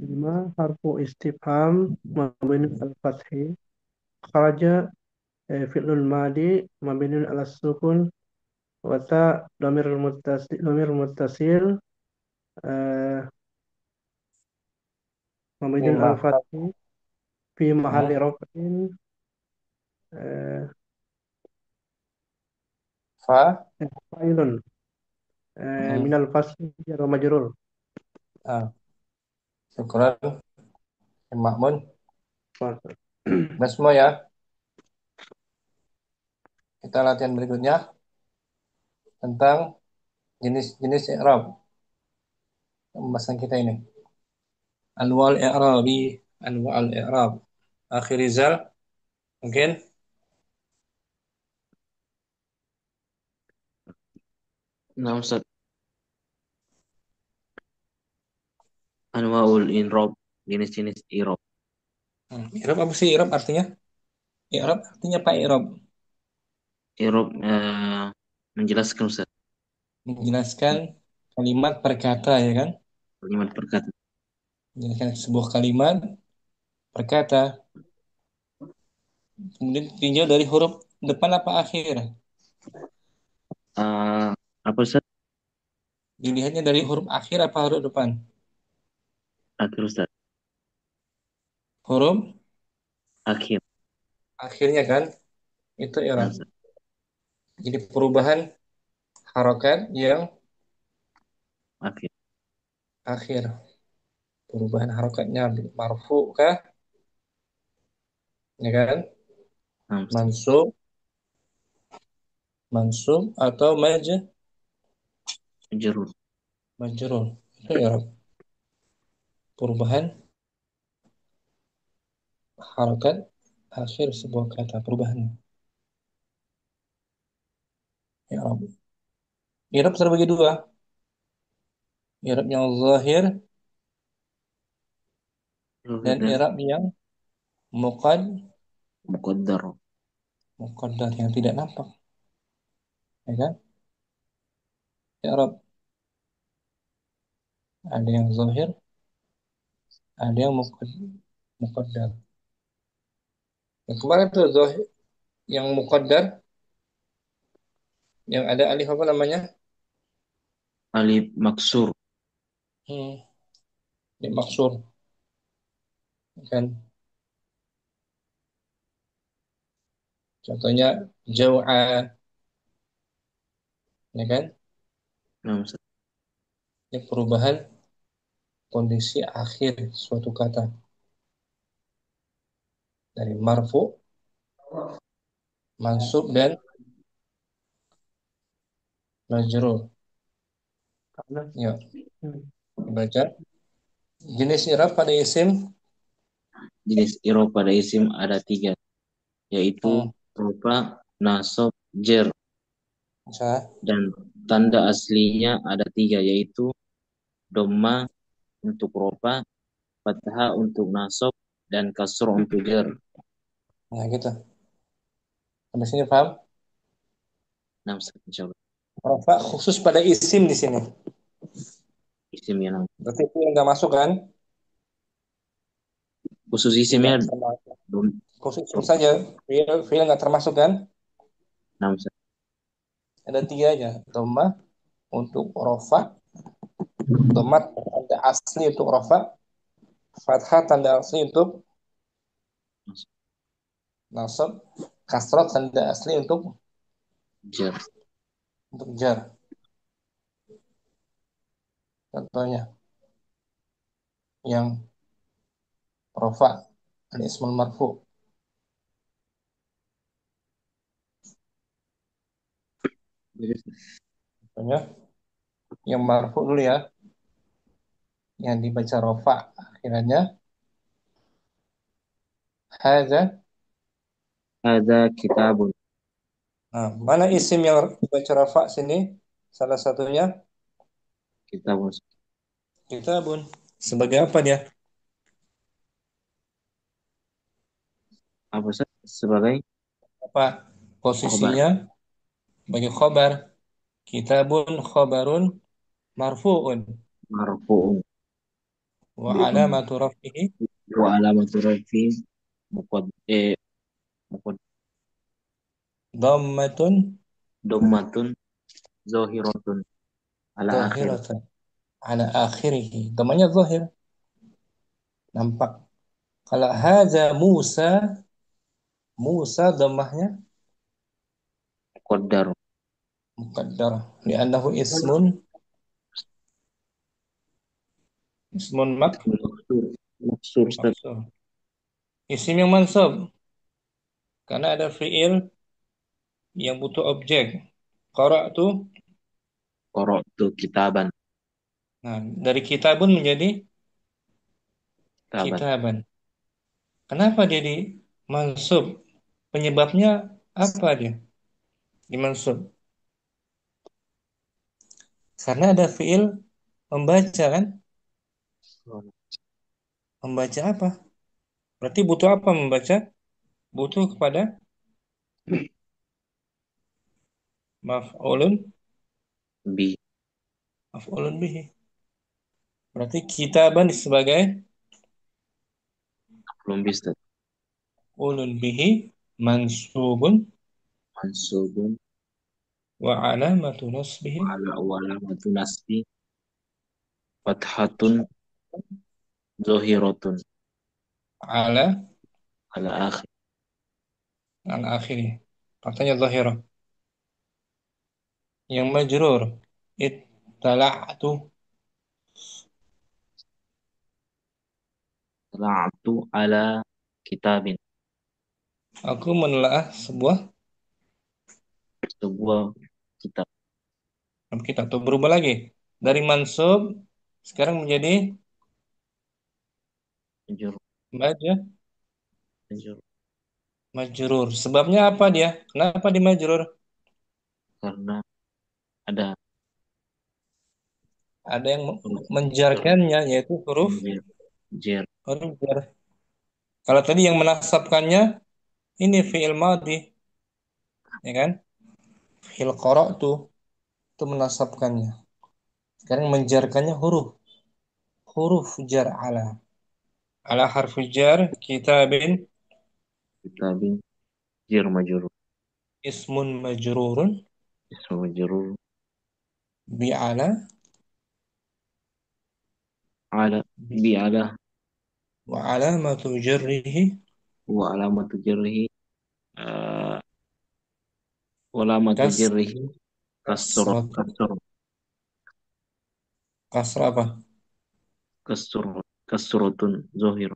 lima harfu istifham mabni al fathi kharaja fi'lul madi mabni al sukun wa ta dhamir muttasil eh, mabni lima. al fathi fi mahalli Hmm. raf'in eh, Fa. fa'ilun Hmm. min al fasli jar wa majrur. Ah, syukran. Makmun. Nah, semua ya. Kita latihan berikutnya tentang jenis-jenis i'rab pembahasan kita ini. Anwa'ul i'rabi, anwa'ul i'rab. Akhir Rizal, mungkin Nah, Ustaz. Anwaul inrob, jenis-jenis irob. i'rab apa sih i'rab artinya? I'rab artinya apa i'rab? Irob menjelaskan Ustaz. Menjelaskan kalimat perkata ya kan? Kalimat perkata. Menjelaskan sebuah kalimat perkata kemudian ditinjau dari huruf depan apa akhir? Apa Ustaz? Dilihatnya dari huruf akhir apa huruf depan? Akhir Ustaz. Huruf Akhir. akhirnya kan? Itu Nah, i'rab. Ustaz. Jadi perubahan harokat yang Akhir. akhir. Perubahan harokatnya marfu kah? Ya kan? Nah, Ustaz. Mansub, mansub atau Majrur. majrur. Itu i'rab. Perubahan harokat akhir sebuah kata perubahan i'rab. I'rab terbagi dua. I'rab yang zahir dan Dan i'rab yang Muqad, muqaddar, muqaddar yang tidak nampak, ya kan? I'rab ada yang zahir, ada yang muqaddar. Yang kemarin tuh zahir, yang muqaddar, yang ada alif apa namanya? alif maksur, Hmm, Alif maksur, kan? Contohnya jau'a, ya kan? nah, Ustaz. Ini perubahan kondisi akhir suatu kata dari marfu, mansub dan majrur. Karena Yuk, hmm, baca. Jenis i'rab pada isim. Jenis i'rab pada isim ada 3, yaitu Hmm, rupa, nasab, jer, bisa. dan tanda aslinya ada 3, yaitu dhamma untuk rupa, fathah untuk nasab, dan kasroh untuk jer. Nah, gitu. Sampai sini paham? Nah, Ustaz, insyaallah. Rafa khusus pada isim di sini. Isim yang Berarti itu yang nggak masuk kan? khusus Tidak isimnya termasuk. belum. Khusus isim saja. Fiil nggak termasuk kan? Nah, Ustaz. Ada 3 aja. Dhamma untuk rafa, dhamma tanda asli untuk rafa, fathah tanda asli untuk nasab, kasrah tanda asli Jer. jar. Contohnya yang rafa al-ismul marfu. Contohnya yang marfu dulu ya, yang dibaca rafa akhirnya hadza. Ada kitabun. Nah, mana isim yang dibaca rafa sini? Salah satunya Kitabun. kitabun. Sebagai apa dia? Apa Ustaz? Sebagai Apa khobar. posisinya? Sebagai khobar. Kitabun khobarun marfu'un Marfu'un. wa alamatu raf'ihi Wa alamatu rafi muqad muqad dhammatun dhammatun zahiratun ala akhir. zahiratan ala akhirih. Dhammanya zahir, nampak. Kalau haza Musa, Musa dhammahnya Muqaddar. muqaddar li'annahu ismun Maksur. Maksur Ustaz. maksur. Isim yang mansub karena ada fiil yang butuh objek. Qara'tu. Qara'tu kitaban. Nah, dari kitabun menjadi Kitaban. kitaban. Kenapa jadi mansub? Penyebabnya apa dia dimansub? Karena ada fiil membaca kan? Membaca apa? Berarti butuh apa membaca? Butuh kepada maf'ulun Bi. maf'ulun bihi. Berarti kitaban sebagai Belum bisa. ulun bihi mansubun Mansubun wa alamatu nasbihi ala alamatu nasbi fathatun zahiratun ala ala akhir. al akhiri. Katanya zahirah. Yang majrur ittala'tu. Tala'tu ala kitabin. Aku menelaah sebuah Sebuah kitab. kitab. Tuh berubah lagi dari mansub sekarang menjadi Majrur. maja Majrur. majrur. Sebabnya apa dia? Kenapa di majrur? Karena ada Ada yang huruf menjarkannya yaitu huruf jer. Jer. huruf jar. Kalau tadi yang menasabkannya ini fi'il madhi, ya kan? Fi'il qara'tu itu menasabkannya. Sekarang menjarkannya huruf jar ala harfi jar kitabin Kitabin jar majrur. ismun majrurun Ismu majrur. bi ala Ala. Bi ala. wa alamatu jarrihi Wa alamatu jarrihi. Uh, wa alamatu kas jarrihi. Kasur. kasrat Kasur. kasra apa? Kasur. Kasuratun zohir.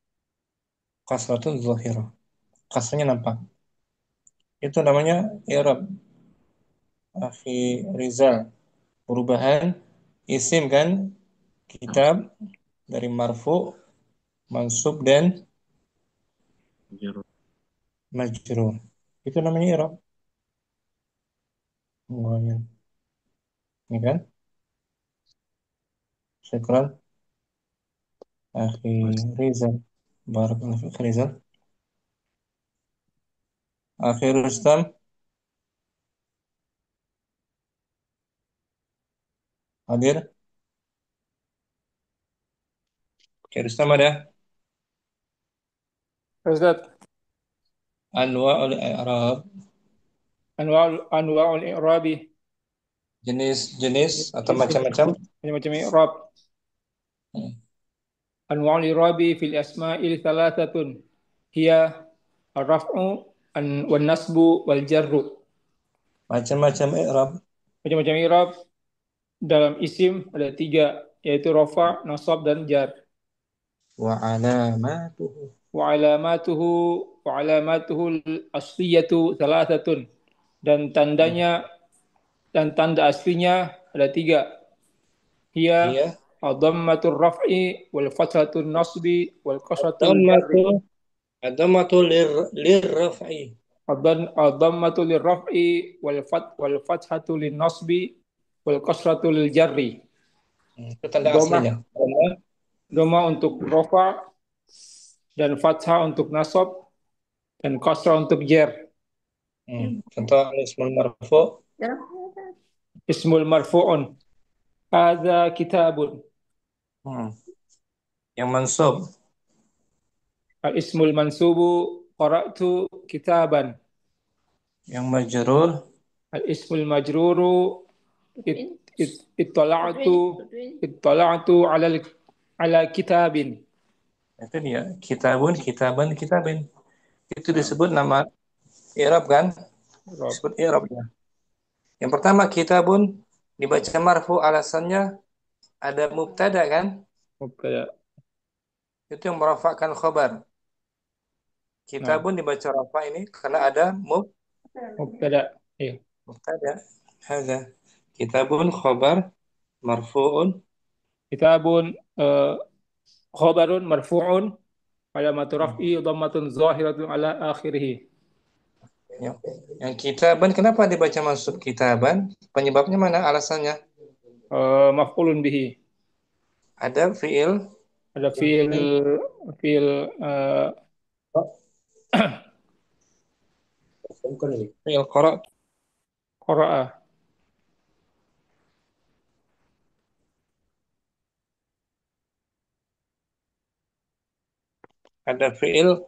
Kasratun zahirah. Kasranya nampak. Itu namanya i'rab akhi Rizal. Perubahan isim kan kitab dari marfu, mansub dan Majrur. majrur. Itu namanya i'rab. Semuanya. Ya kan? Syukran akhi Rizal. Barakallahu fiik Rizal. Akhi Rustam, hadir. Akhi Rustam ada Ustaz, anwa'ul i'rab, anwa'ul i'rabi, jenis-jenis atau jenis macam-macam. macam-macam i'rab. Hmm. Anwa'ul i'rabi fil asma'il thalathatun hiya ar-raf'u wan nasbu wal jarru. Macam-macam i'rab. Macam-macam i'rab dalam isim ada tiga, yaitu rafa, nasab, dan jar. Wa alamatuhu. Wa alamatuhu wa alamatuhu al-asliyatu thalathatun, dan tandanya dan tanda aslinya ada tiga. Hiya Iya. ad-dhammatur raf'i wal fathatur nasbi wal kasratul jarri. Ad-dhammatu ad-dhammatu lirraf'i. Ad-dhammatu lirraf'i wal fathatu lin nasbi wal kasratu lil jarri. Itu tanda Dhamma aslinya. dhamma untuk rafa, dan fathah untuk nasab, dan kasrah untuk jar. Contoh ismul marfu. Ismul marfu'un hadza kitabun. Yang mansub. Al-ismul mansubu qara'tu kitaban. Yang majrur. Al-ismul majruru ittala'tu ala kitabin. Itu dia, kitabin. Itu disebut nama i'rab kan? Disebut i'rabnya. Yang pertama kitabun dibaca marfu, alasannya ada mubtada kan? Mubtada. Itu yang merafa'kan khabar. Kitabun dibaca rafa ini karena ada mubtada. Iya. Mubtada. Hadza kitabun khabar marfu'un. Kitabun khabarun marfu'un alamatu raf'i dhammatun zahiratun ala akhirih. Yang kitaban kenapa dibaca mansub kitaban? Penyebabnya mana? Alasannya? Maf'ulun bihi. Ada fi'il. Ada fi'il fi'il qara'a. Ada fi'il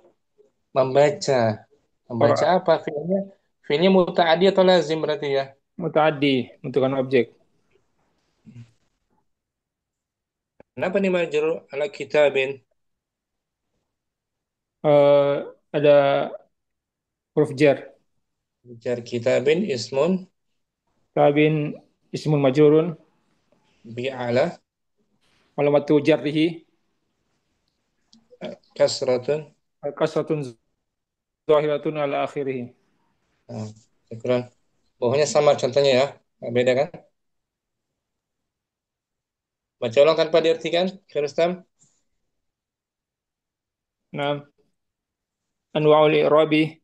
membaca. Membaca apa fi'ilnya? Fi'ilnya muta'addi atau lazim berarti ya? Muta'addi, menentukan objek. Kenapa nih majrur ala kitabin? Ada huruf jar. Jar kitabin ismun. Kitabin ismun majrurun. Bi'ala. Alamatu jarrihi. Kasratun. Kasratun zahiratun ala akhirih. Syukran. Pokoknya sama contohnya ya. Nggak beda kan? Baca ulang tanpa diartikan, Rustam. Nah, anwa'ul i'rabi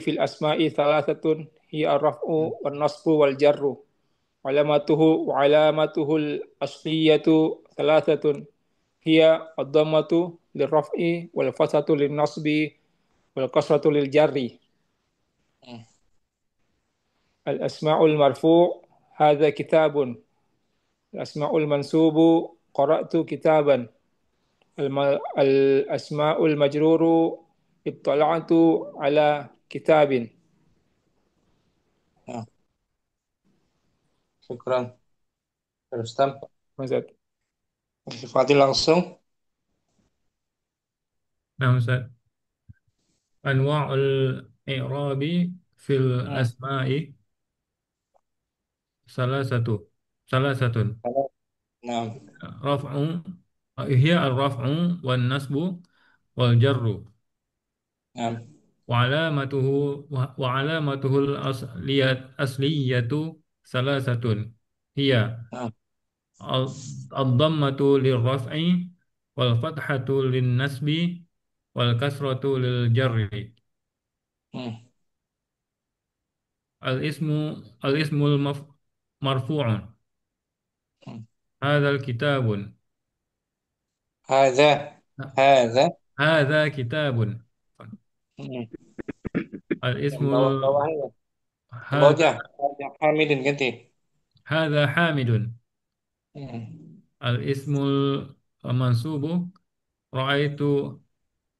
fil asma'i thalathatun hiya ar-raf'u wan nasbu wal jarru. Wa alamatuhu al-asliyatu thalathatun hiya ad-dhammatu lirraf'i wal fathatu lin nasbi wal kasratu lil jarri. Al asma'ul marfu' hadza kitabun. Al asma'ul mansubu qara'tu kitaban. Al asma'ul majruru ittala'tu ala kitabin. Syukran. Terus Tam. Ustaz. Fadil langsung. Nah, Ustaz. Anwa'ul i'rabi fil asma'i salah satun. Nah, Raf'u hiya ar-raf'u wan nasbu wal jarru. nah, وعلامته الأصلية ثلاثة هي nah. الضمة للرفع والفتحة للنسب والكسرة للجر. الاسم مرفوع. هذا الكتاب. هذا كتاب. الاسم yang bawahnya. هذا Hamidin ganti. هذا حامد. الاسم المنصوب رأيت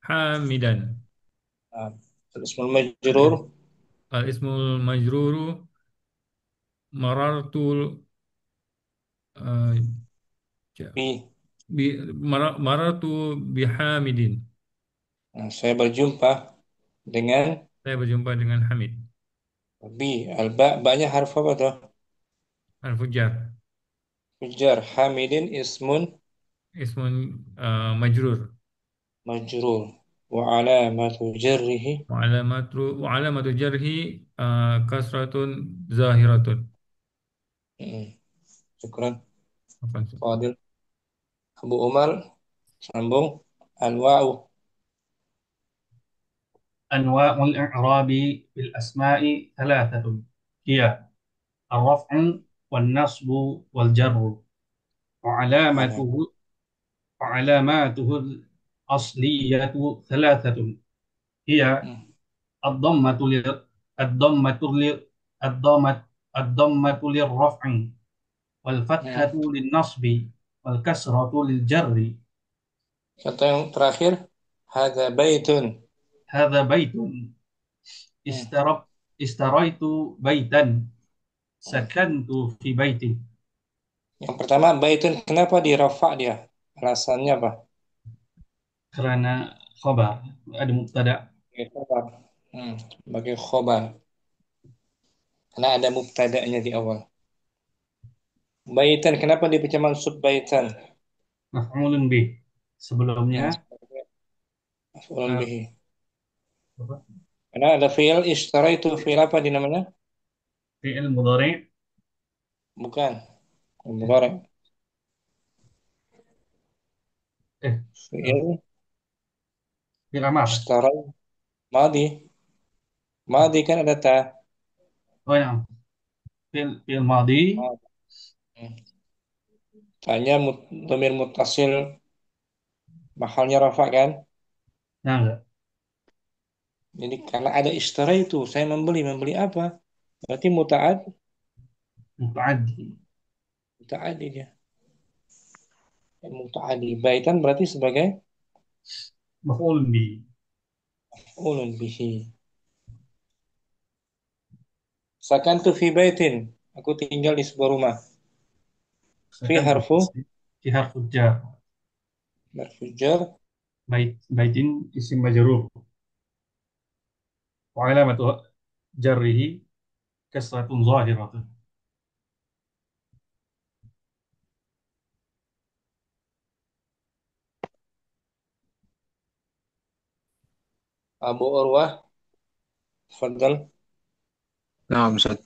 حامدا. الاسم المجرور الاسم المجرور مررت مررت بحامد. Saya berjumpa dengan Hamid. Ba-nya harf apa tuh? Harfu jar. Jar. Hamidin ismun majrur. Wa alamatu jarhi kasratun zahiratun. Syukran. Fadil. Abu Umar sambung. أنواع الإعراب في الأسماء ثلاثة هي الرفع والنصب والجر وعلاماته الأصلية ثلاثة هي الضمة للرفع والفتحة للنصب والكسرة للجر. Kata yang terakhir, hadza baitun. Istaraitu baitan. Sakantu fi baitin. Yang pertama, baitun, kenapa dirafa dia? Alasannya apa? Karena khabar, ada mubtada. Bagi khobar. Karena ada mubtada'nya di awal. Baitan, kenapa dibaca mansub baitan? Maf'ulun bih. Sebelumnya maf'ulun bihi. Karena ada fi'il ishtaraitu, fi'il apa di namanya? Fi'il mudhari'. Bukan. Mudhari'. Fi'il amar. Ishtarai. Madi kan ada ta. Oh ya. Fi'il madi. Tanya dhamir muttasil mahalnya rafa kan? Enggak. Jadi karena ada ishtaraitu, saya membeli apa? Berarti muta'addi dia. Muta'addi. Baitan berarti sebagai maf'ulun bihi. Maf'ulun bihi. Sakantu fi baitin. Aku tinggal di sebuah rumah. Fi harfu jar. Harfu jar. Baitin isim majrur. Wa alamatu jarrihi kasratun zahiratun. Abu Urwah. Fadal. Nah, Ustaz.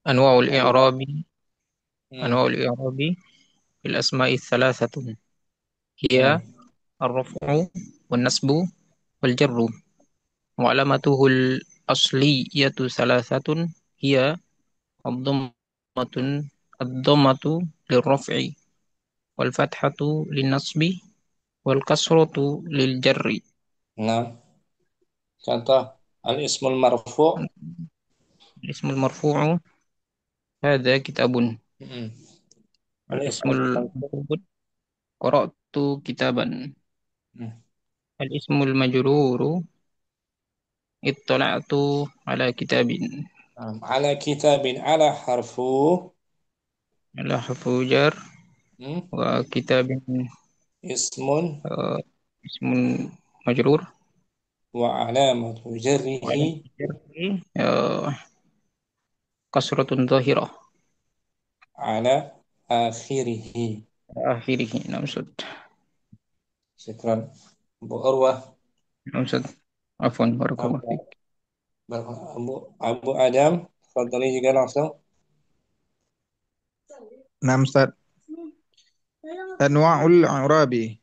Anwa'ul i'rabi fil asma'i thalathatun hiya ar-raf'u wan nasbu wal jarru wa alamatuhu al-asliyatu thalathatun hiya ad-dhammatu lirraf'i wal fathatu lin nasbi wal kasratu lil jarri. Nah, contoh al-ismul marfu'. Ismul marfu'u hadza kitabun. Mm. Al Al-ismul ismul mansub. maf'ul qara'tu kitaban. Mm. Al ismul majruru ittala'tu ala kitabin. Ala kitabin, ala harfu. Ala harfu jar Mm. wa kitabin Ismun uh, ismun majrur wa alamatu wa jarrihi alamatu jarri kasratun zahirah ala akhirihi. akhirih. Nah, Ustaz. Syukran. Abu Urwah. Nah, Ustaz. Afwan Abu, barakallahu fiik. Abu Adam. Fadali juga langsung. Nam Ustaz. Anwa'ul i'rabi.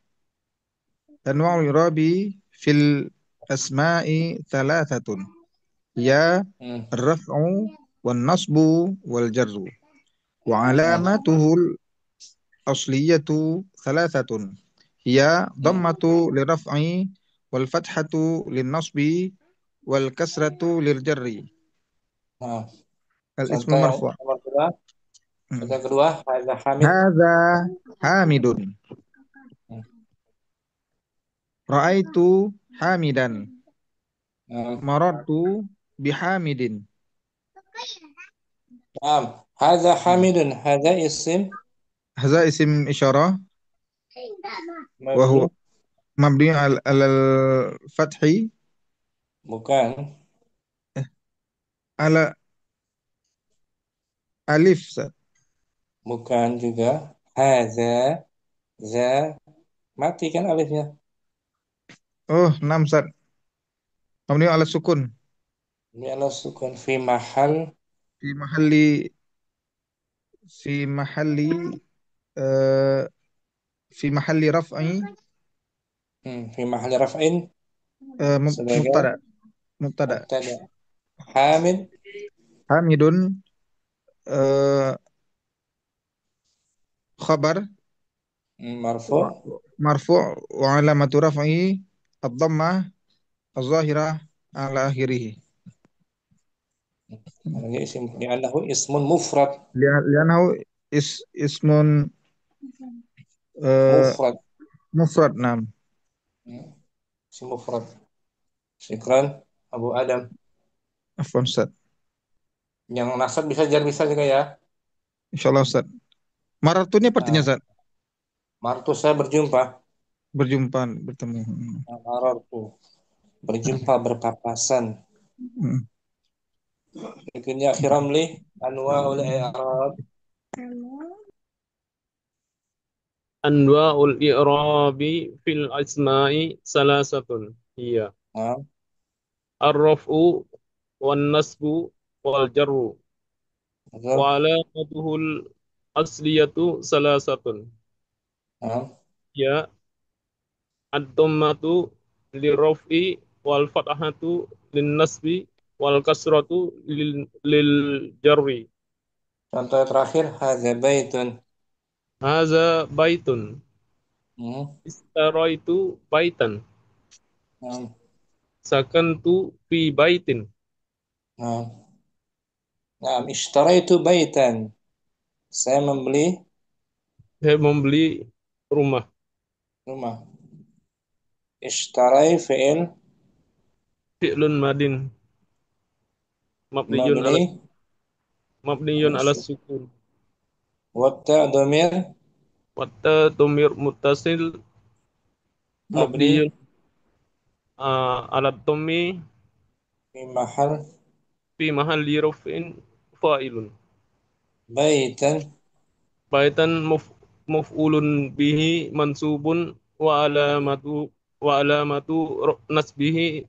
Anwa'ul i'rabi fil asma'i thalathatun. Ya Hmm. ar-raf'u wan nasbu wal jarru. Wa Nah. alamatuhul asliyatu thalathatun. Ya dhammatu liraf'i wal fathatu lin nasbi wal kasratu lil jarri. Nah. Al Contoh ismul yang marfu'. nomor kedua. Contoh yang kedua, hadza Hamid. Hadza Hamidun. Hmm. Ra'aitu Hamidan. Nah. Marartu bihamidin. Naam. Hadza Hamidun. Hadza isim Hadza isim isyarah wa mabni. huwa mabni al fathi Bukan. ala alif Ustaz. Bukan juga. Hadza. Za. Mati kan alifnya. Oh, nam Ustaz. Mabni ala sukun Ini ala sukun fi mahal. fi mahalli fi mahalli eh, fi mahalli raf'i Fi mahal raf'in sebagai mubtada mubtada. mubtada. Hamid Hamidun eh, khabar marfu. marfu' wa alamatu raf'i ad-dhammah az-zahirah ala akhirih. Ini isim li'annahu ismun mufrad. Li'annahu ismun Mufrad. mufrad nam. Isim mufrad. Syukran Abu Adam. Afwan Ustaz. Yang nasab bisa jar bisa juga ya. Insyaallah Ustaz. Marartu ini artinya Nah, Ustaz. martu saya berjumpa. Berjumpa, bertemu. Marartu. Berjumpa, berpapasan. Berikutnya Khiramli anwa'ul i'rab. Anwa'ul i'rabi fil asma'i salasatun. Iya. Nah, Ar-raf'u wan nasbu wal jarru. betul. Wa alamatuhul asliyatu salasatun. Nah, Ya, ad-dhammatu lirraf'i wal fathatu lin nasbi wal kasratu lil jarri. contoh yang terakhir hadza baitun. Haza baitun. Hmm. Istaraitu baitan. Nah, Sakantu fi baitin. nah. Nah, ishtaraitu baitan. Saya membeli Saya membeli rumah. rumah. Ishtarai fi'il Fi'lun madin. Mabniyun mabni ala mabniyun ala sukun. wata domir Watta domir muttasil mabni mabniyun ala dhammi fi mahal fi mahalli raf'in fa'ilun. baitan Baitan maf'ulun bihi mansubun wa alamatu nasbihi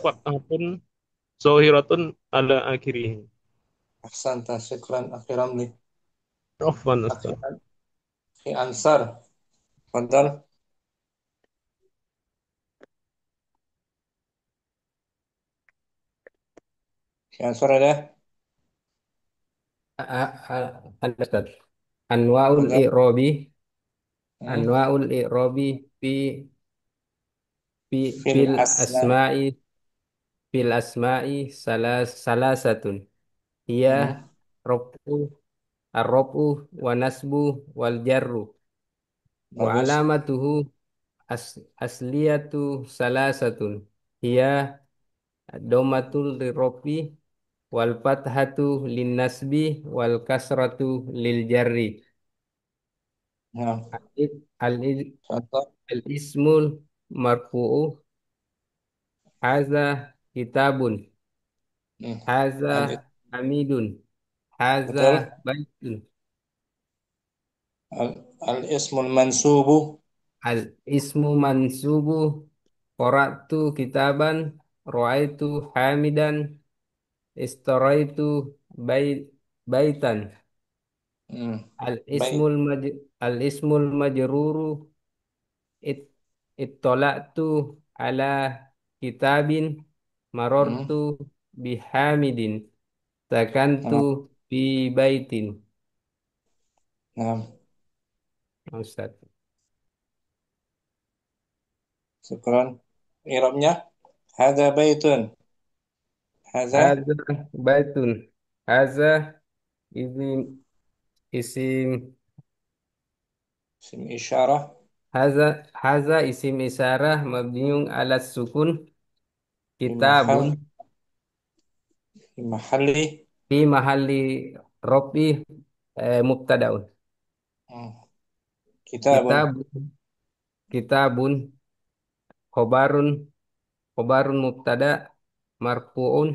fathatun zahiratun ala akhirih. ahsanta syukran akhi Ramli. Afwan akhi, Ustaz. akhi Ansar fadal. Akhi Ansar ada Ada Ustaz. Anwaul Maka i'robi. hmm, Anwaul i'robi fi fi fil fil asma. asma'i fil asma'i salasatun. Hiya Hmm, rafu ar-rafu wa nasbu wal jarru wa bagus. alamatuhu asliyatu salasatun. Hiya domatul lirrofi wal fathatu lin nasbi wal kasratu lil jarri. Nah, Al contoh. al ismul marfu'u haza kitabun, Hmm, haza al, hamidun, haza betul. baitun. Al, al ismul mansubu. Al ismu mansubu qara'tu kitaban, ra'aitu hamidan, istaraitu bait baitan. Hmm, Al baik. ismul al ismul majruru it ittola'tu ala kitabin, marortu Hmm, bihamidin, sakantu nah, fi baitin. nah, Ustaz. syukran. Irabnya hadza baitun. Hadza Hadza baitun. Hadza isim isim isim isyarah Hadza isim isyarah mabniun ala sukun. fi mahal Kitabun fi mahalli fi mahalli rofi mubtadaun. hmm, kitabun. Kitabun kitabun khobarun khobarun mubtada marfuun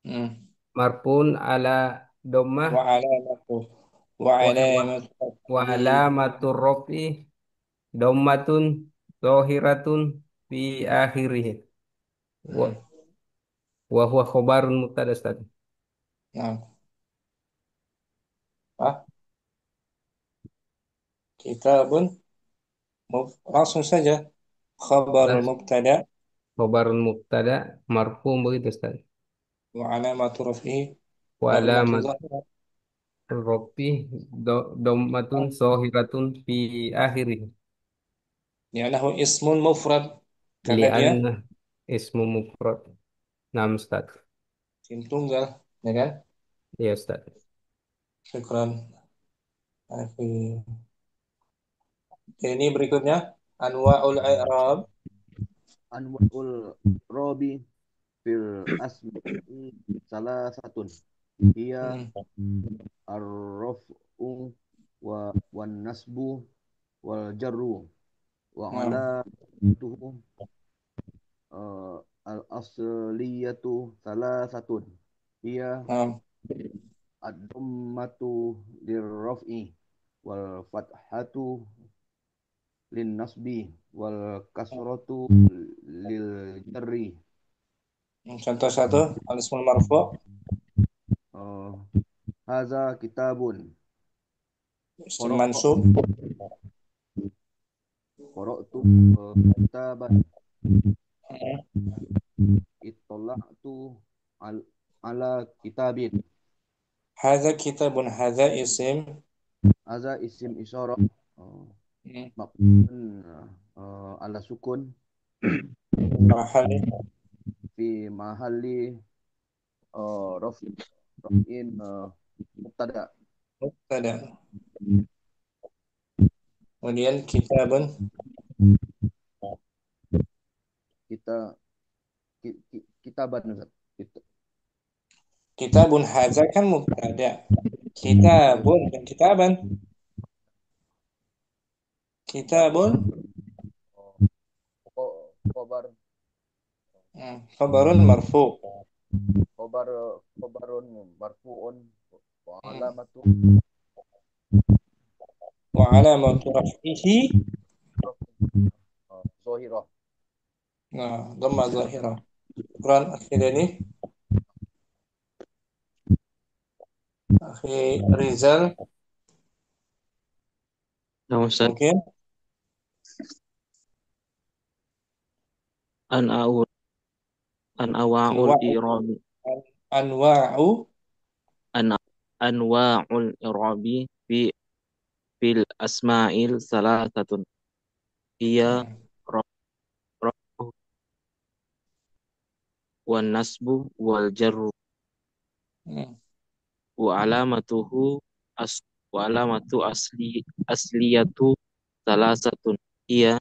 Hmm, ala wa dhammah alamatu wa wa wa alamatu wa rafihi. alamatur rafi dhammatun zahiratun fi akhirih wa Hmm, huwa khobarun mubtada Ustaz. nah, ah, kitabun langsung saja khabarul Las mubtada khobarun mubtada marfu begitu Ustaz. wa alamatu rafihi Wa dhammatu alamat zahirah rafi dhammatun zahiratun fi akhirih li'annahu ismun mufrad karena dia li'anna ismu mufrad. Nam Ustaz. isim tunggal, ya kan? Ya Ustaz. Syukran. Akhi. Ini berikutnya anwa'ul i'rab. Anwaul robi fil asma'i salah satun. Hiya Hmm, ar-raf'u wa wan nasbu wal jarru wa nah, alamatuhu al asliyatu salah satun. Hiya nah, ad-dhammatu lirraf'i wal fathatu lin nasbi wal kasratu lil jarri. contoh satu al-ismul marfu Uh, Haza kitabun isim qara mansub qara'tu kitaban ittala'tu al ala kitabin. hadza kitabun hadza isim Haza isim isyarah hmm, mabniun ala sukun mahalli fi mahalli raf'in mubtada. mubtada. Kemudian kitabun Kita kitaban Ustaz. kitabun hadza kan mubtada. Kitabun dan kitaban. Kitabun Khobar khabarun marfu. khobar khobarun marfu'un wa Hmm, alamatu wa alamatu raf'ihi zahirah. nah dhamma zahirah. Syukran akhi Dani. Akhi Rizal Nah, Ustaz, mungkin an aul an awaul anwa'u irabi anwa'u an anwa'ul irabi fi fil asma'il salasatun hiya Hmm. raf'u wan nasbu wal jarru Hmm. wa alamatuhu as wa alamatu asliyatu salasatun hiya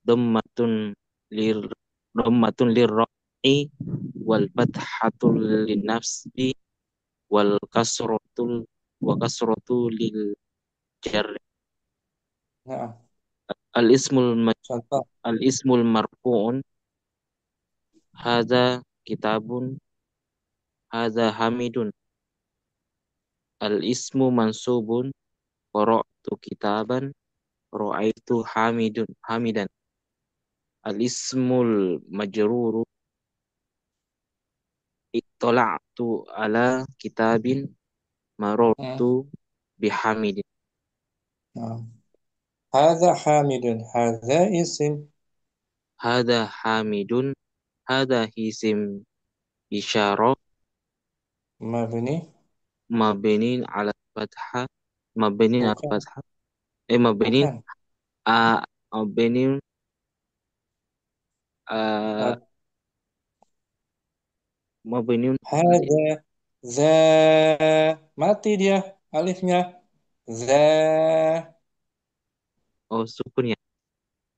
dhammatun lir dhammatun lirra'i wal fathatul linnafsi wal kasratu lil jarri. Nah, al ismul contoh. al ismul marfu'un hadza kitabun hadza hamidun. Al ismu mansubun qara'tu kitaban ra'aitu hamidan. Al ismul majruru ittala'tu ala kitabin Hmm. marartu bihamidin. Nah. هذا حامد هذا اسم Hada hamidun, hada isim isyarah مبني mabnin ala fathah, mabnin ala bukan fathah, mabnin bukan a mabnin a Ha- mabnin هذا ذا mati dia alifnya ذا oh sukun ya,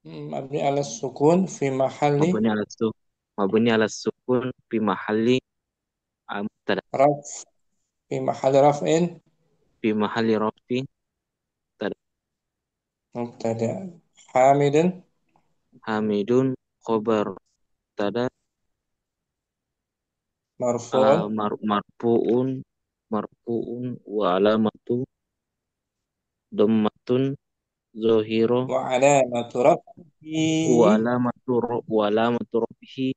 مبني على السكون في محل mabni ala mabni ala sukun fi mahalli mubtada, رفع في محل رفع fi mahalli rafi mubtada. مبتدأ حامد Hamidun khobar mubtada مرفوع marfuun marfuun wa alamatu dhammatun zahira وعلامة رفعه wa alamatu rafihi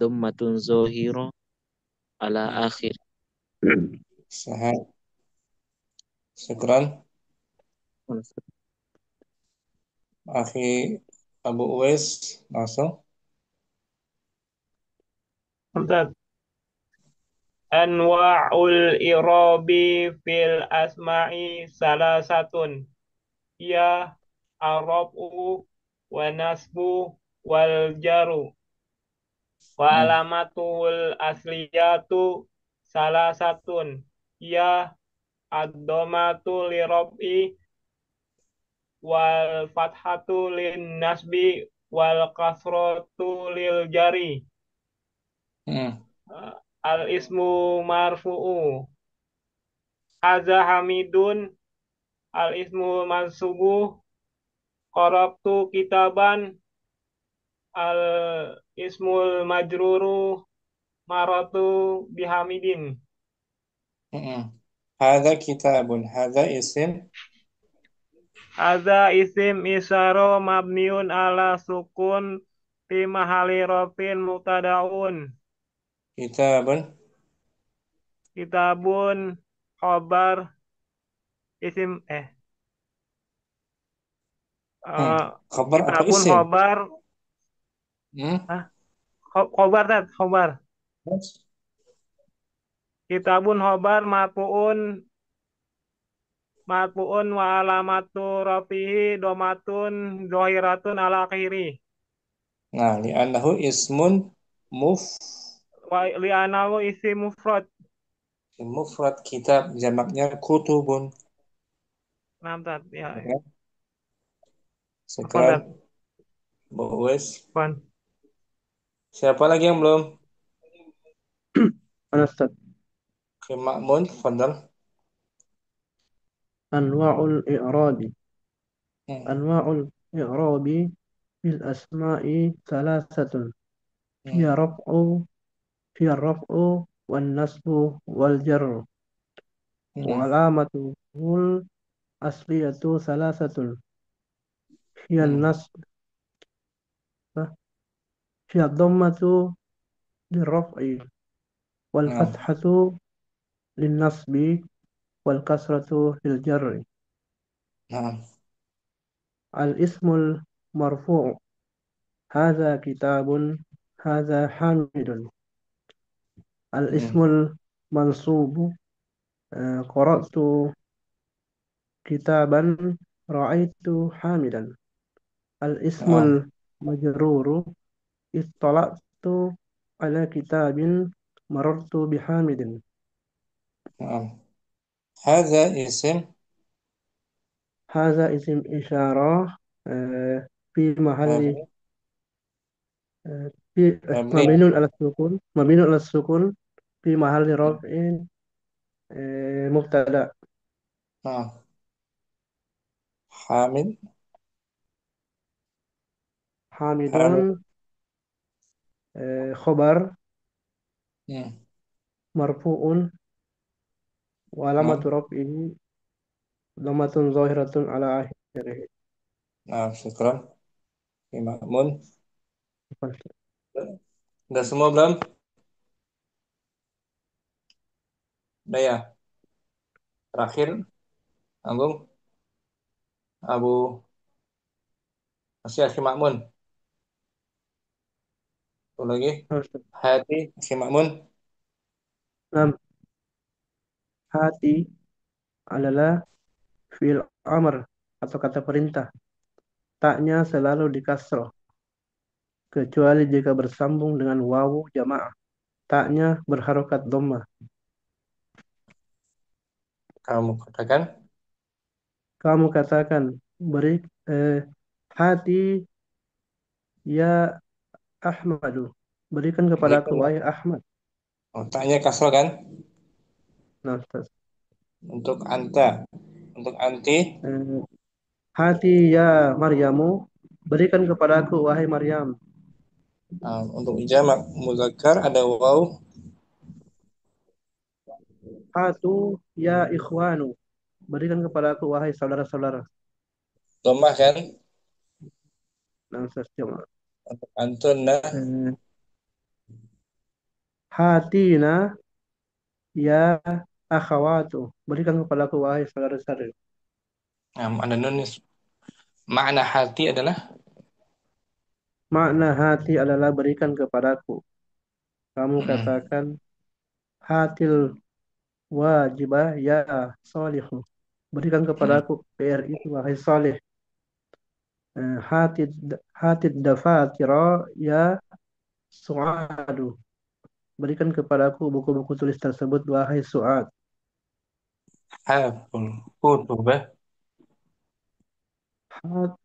dhammatun zahira ala مم. akhir. سهل شكرا أخي أبو أويس langsung Ustaz. Anwa'ul i'rabi fil asma'i salasatun. Ya arabu wa nasbu wal jaru. Wa مم. alamatul asliyatu salasatun. Ya ad-dhamatu lirab'i wal fathatu lin nasbi wal kasratu lil jari. مم. Al ismu marfu'u. Haza hamidun. Al ismu mansubu. Qarabtu kitaban. Al ismul majruru. Maratu bihamidin. مم. هذا كتاب هذا اسم Haza isim isyaro mabniun ala sukun fi mahali rofin mutadaun. كتاب Kitabun khobar isim مم. eh, خبر apa kitabun isim khobar hmm? khobar tat khobar. Yes. Kitabun khobar marfuun wa alamatu rafihi domatun dohiratun ala akhiri. Nah li'annahu ismun muf Wa li'anahu isim mufrad. mufrad kitab jamaknya kutubun Nam tat ya. ya kan? Afwan Sekarang tat. Bu Uwais Afwan. siapa lagi yang belum أنا أستاذ. Oke, Makmun Fadal أنواع الإعراب hmm. أنواع الإعراب في الأسماء ثلاثة. هي Hmm. رفع هي الرفع والنصب والجر. Hmm. وعلامته الأصلية ثلاثة. هي Hmm. النصب هي الضمة للرفع Nah, والفتحة للنصب والكسرة للجر. nah. الاسم المرفوع هذا كتاب هذا حامد. الاسم Hmm. المنصوب قرأت كتابا ra'aitu hamidan. Al-ismul Naam. majruru ittala'tu ala kitabin marartu bihamidin. Naam. Hadza isim Haza isim isyarah fi mahalli mabni fi mabni. mabinun ala sukun fi mahalli Hmm. raf'in mubtada. Naam. Hamid Hamid. Hamidun khobar Hmm. marfu'un wa alamatu Naam. raf'ihi dhamatun zahiratun ala akhirih. Naam, syukran. Ma'mun. Udah semua belum? Udah ya. Terakhir, Agung, Abu, masih Akhi Ma'mun. Satu lagi. Hati, Akhi Ma'mun. Nam hati adalah fi'il amr atau kata perintah. Taknya selalu dikasroh kecuali jika bersambung dengan wawu jamaah. Taknya berharokat dhammah. Kamu katakan. Kamu katakan beri hati ya Ahmadu. Berikan kepadaku Berikan. wahai Ahmad. Oh, taknya kasro kan? Nah, Ustaz. Untuk anta. Untuk anti. Eh, hati ya Maryamu. Berikan kepadaku wahai Maryam. Untuk jamak muzakkar ada waw. Hatu ya ikhwanu. Berikan kepadaku wahai saudara-saudara. Dhammah kan? Nah, Ustaz, coba. Untuk antunna. Eh, hatina ya akhawatu. Berikan kepadaku wahai saudara-saudara. Ada nunis. Makna hati adalah Makna hati adalah berikan kepadaku. Kamu mm, katakan hatil wajibah ya solihu. Berikan mm, kepadaku PR itu wahai soleh. Hatid hatid dafatira ya su'adu. Berikan kepadaku buku-buku tulis tersebut wahai Su'ad. haful kutubah.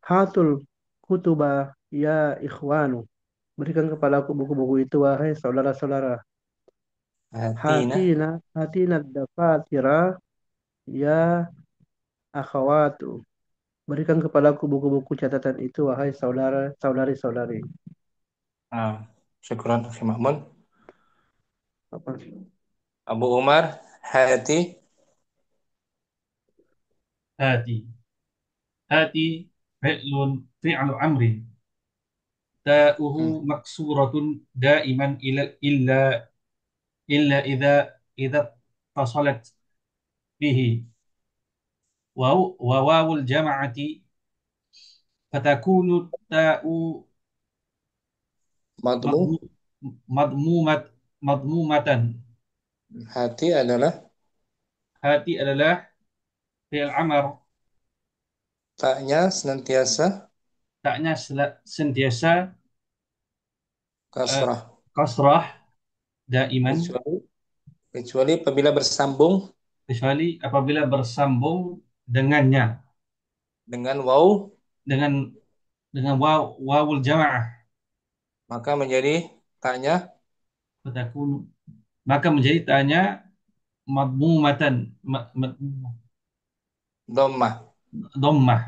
Hatul kutubah ya ikhwanu. Berikan kepadaku buku-buku itu wahai saudara-saudara. Hatina. Hatina dafatira ya akhawatu. Berikan kepadaku buku-buku catatan itu wahai saudari-saudari. Syukran Akhi Ma'mun. Apa? Abu Umar. Hati. هاتي هاتي فعل أمر تاؤه مكسورة دائما إلا إذا اتصلت به وواو الجماعة فتكون التاء Madmu. مضمو- مضمومة. Hati adalah هاتي adalah fi'il amr, taknya senantiasa taknya sentiasa kasrah. kasrah daiman, Kecuali kecuali apabila bersambung kecuali apabila bersambung dengannya dengan waw, dengan wawul jamaah, maka menjadi taknya fatakun, maka menjadi taknya madmumatan, dhammah. dhammah,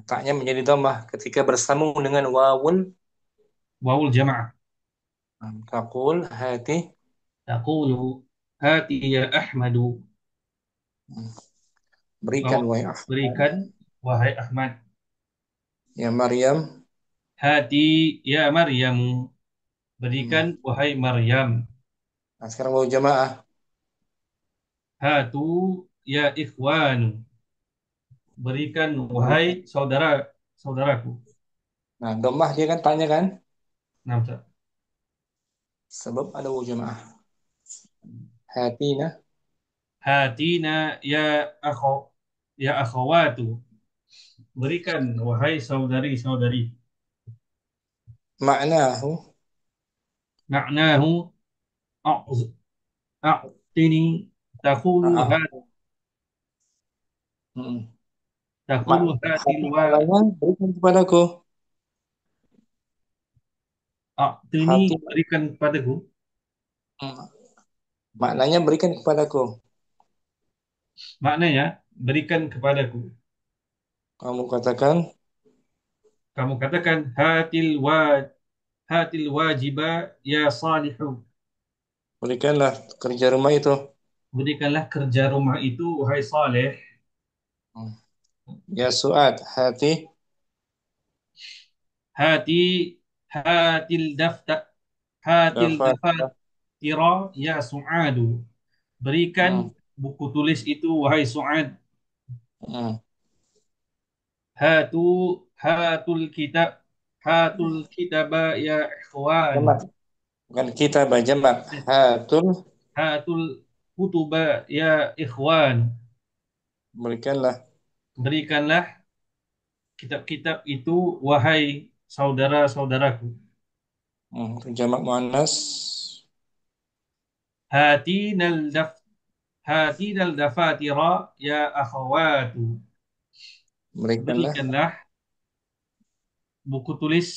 Taknya menjadi dhammah ketika bersambung dengan wawun. wawul jamaah. Taqul hati. Taqulu hati ya Ahmadu. Berikan wahai Ahmad. Berikan wahai Ahmad. Ya Maryam. Hati ya Maryamu. Berikan wahai Maryam. Nah, sekarang waw jamaah. Hatu ya ikhwanu. Berikan wahai saudaraku. Nah, dhammah dia kan taknya kan? Nah, Ustaz. Sebab ada waw jamaah. Hatina. Hatina ya akhawatu. berikan wahai saudari-saudari. Ma'nahu. Ma'nahu a'z- a'tini taqulu Ah, ha hmm. taqulu hatil wa Maknanya berikan kepadaku. a'tini Hati. berikan kepadaku. Hmm. Maknanya berikan kepadaku. Maknanya berikan kepadaku. Kamu katakan Kamu katakan hatil wajiba ya salihu. berikanlah kerja rumah itu. Berikanlah kerja rumah itu wahai Saleh. Hmm. Ya Su'ad, hati. Hati hatil daftar hatil Dapat. dafatira ya Su'adu. Berikan Hmm. buku tulis itu wahai Su'ad. Hmm. Hatu hatul kitab hatul kitaba ya ikhwan. Jamak. Bukan kita jamak. Hatul. Hatul kutuba ya ikhwan. Berikanlah. Berikanlah kitab-kitab itu wahai saudara-saudaraku. Hmm. Jamak muannas. Hatinal daf hatinal dafatira ya akhawatu. Berikanlah. Berikanlah buku tulis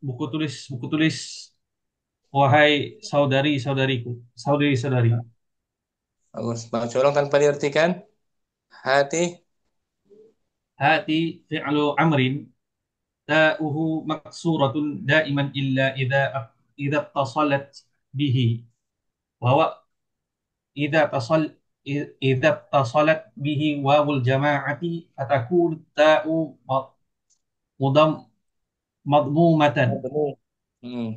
buku tulis wahai saudari-saudariku, saudari-saudari. Bagus. Bang colong tanpa diartikan. Hati. Hati fi'lu amrin ta'uhu maksuratun daiman illa idza tasalat bihi. Bahwa idza tasal idza tasalat bihi wawul jama'ati fatakun ta'u mudam madmumatan. Hmm.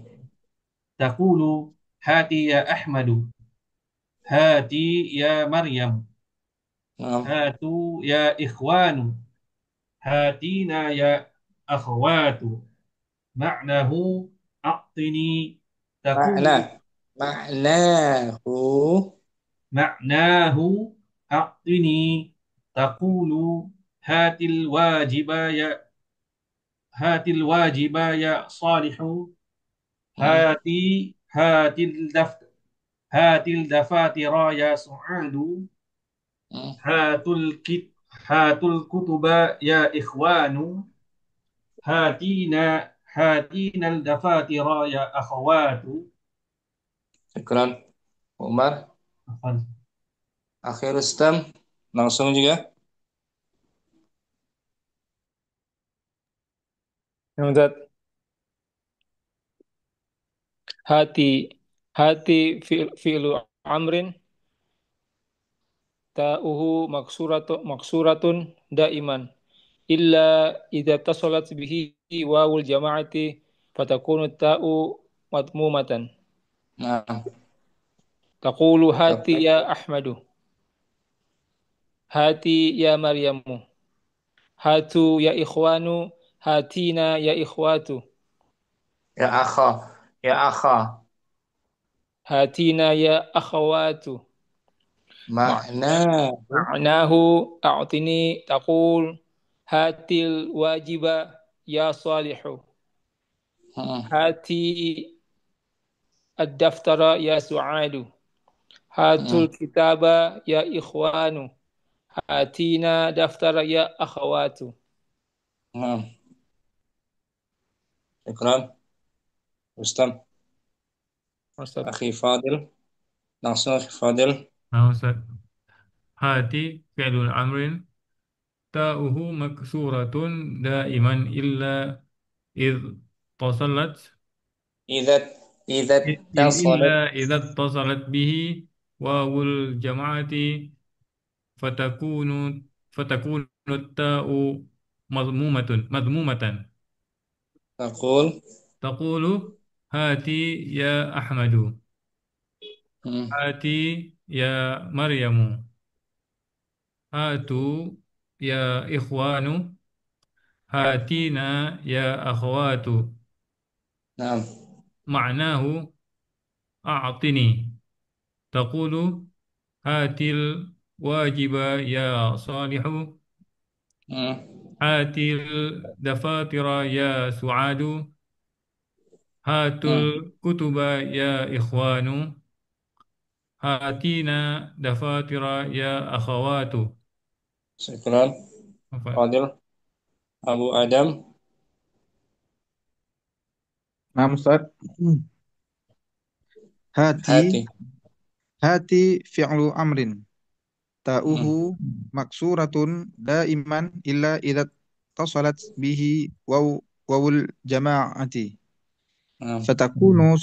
Taqulu hati ya Ahmadu. Hati ya Maryam. Nah. Hatu ya ikhwanu. Hatina ya akhwatu. Ma'nahu a'tini Makna. taqulu Maknahu. ma'nahu a'tini taqulu hatil wajiba ya hatil wajiba ya salihu Hmm. hatil daf hatil dafatira ya su'adu Hmm. hatul kit hatul kutuba ya ikhwanu hatina al dafatira ya akhawatu. Syukran. Umar. Akhir Rustam. Langsung juga. Yang zat hati fi'lu amrin ta'uhu maksuratun daiman illa idza tasalat bihi wawul jama'ati fatakunu ta'u madmumatan. Nah. Taqulu hati ya Ahmadu. Hati ya Maryamu. Hatu ya ikhwanu. Hatina ya ikhwatu. Ya akha. Ya akha. Hatina ya akhawatu. Maknahu. Ma'nahu a'tini taqul hatil wajiba ya salihu. Hmm. Hati ad-daftara ya su'adu. Hatul Hmm. kitaba ya ikhwanu. Hatina daftara ya akhawatu. Hmm. Syukran. Rustam. Ustaz. Akhi Fadil. Langsung Akhi Fadil. Nah, Ustaz. Hati fi'lul amrin ta'uhu maksuratun daiman illa id tasalat Idza idza tasalat. إذا اتصلت به واو الجماعة فتكون فتكون التاء مضمومة Taqul. تقول هاتي يا أحمد Hmm. هاتي يا مريم هاتوا يا إخوان هاتينا يا أخوات Nah. معناه أعطني تقول هات الواجب يا صالح Hmm. Hatil dafatira ya su'adu. Hatul Hmm. kutuba ya ikhwanu. Hatina dafatira ya akhawatu. Syukran. Apa? Fadil. Abu Adam. Nah, Ustaz. Hati, Hati. hati fi'lu amrin. Ta'uhu Hmm. maksuratun daiman illa idza tasalat bihi wawul jama'ati. Hmm. Fatakunu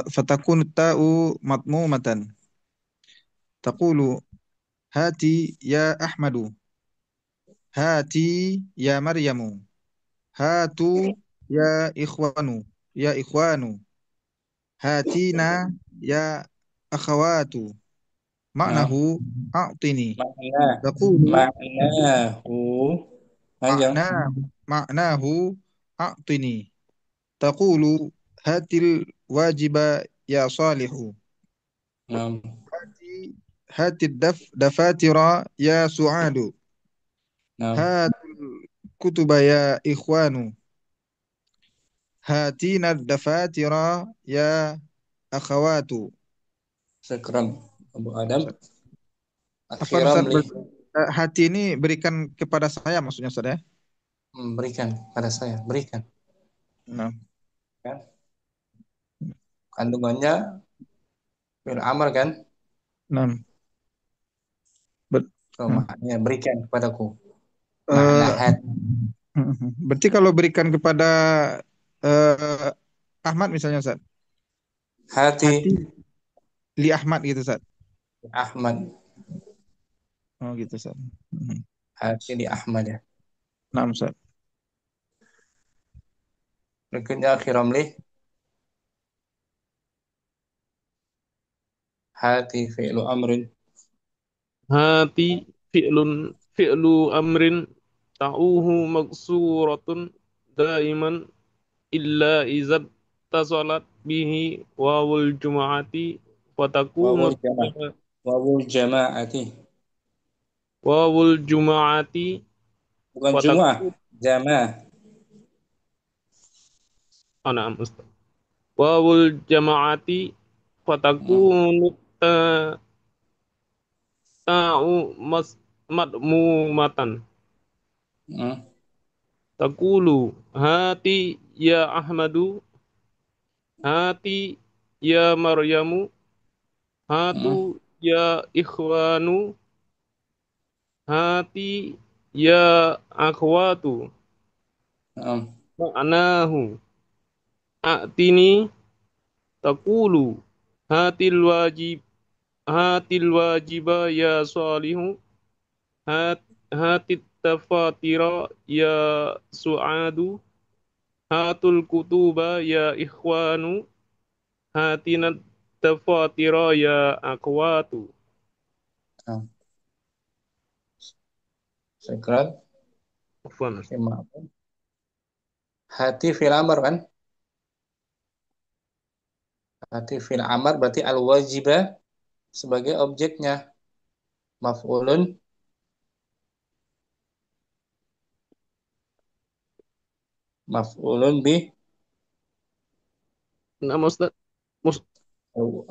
fatakunu ta'u matmumatan. Taqulu hati ya Ahmadu. Hati ya Maryamu. Hatu ya ikhwanu. Ya ikhwanu. Hatina ya akhawatu. Nah, Maknahu a'tini. makna, Taqulu maknahu, panjang. makna maknahu a'tini. Taqulu hatil wajiba ya salihu. Nah, Hati hatid dafatira ya su'adu. nah, Hatul kutuba ya ikhwanu. Hatina dafatira ya akhawatu. syukran. Abu Adam. Afwan Akhiram Ustaz, li. hati ini berikan kepada saya maksudnya Ustaz ya? Berikan pada saya, berikan. Nah, Kan? Kandungannya fil amr kan? nah. Ber- So, nah. maknanya berikan kepadaku. Makna Eh, hat. berarti kalau berikan kepada eh, Ahmad misalnya Ustaz, Hati hati li Ahmad gitu Ustaz. Ahmad. Oh gitu Ustaz. Hati di Ahmad ya. Nah Ustaz. Berikutnya akhiram li. Hati fi'lu amrin. Hati fi'lu amrin ta'uhu maksuratun daiman illa izat tasalat bihi wawul jum'ati fatakunu Wawul jama'. Wawul jama'ati. wawul jum'ati Bukan Jum'ah. fatakun Jama'. anam Ustaz. Wawul jama'ati Hmm. fatakunu ta'u madmumatan. Hmm. Takulu hati ya Ahmadu, hati ya Maryamu, hatu Hmm. ya ikhwanu, hati ya akhwatu. Hmm. Ma'nahu a'tini takulu hatil wajiba ya salihu, hat hatit tafatira ya su'adu, hatul kutuba ya ikhwanu, hatina tafatira ya akhwatu. Hmm. Syukran. Afwan. Maaf. Hati fil amr kan? Hati fil amr berarti al-wajibah sebagai objeknya. Maf'ulun maf'ulun bi Nama Ustaz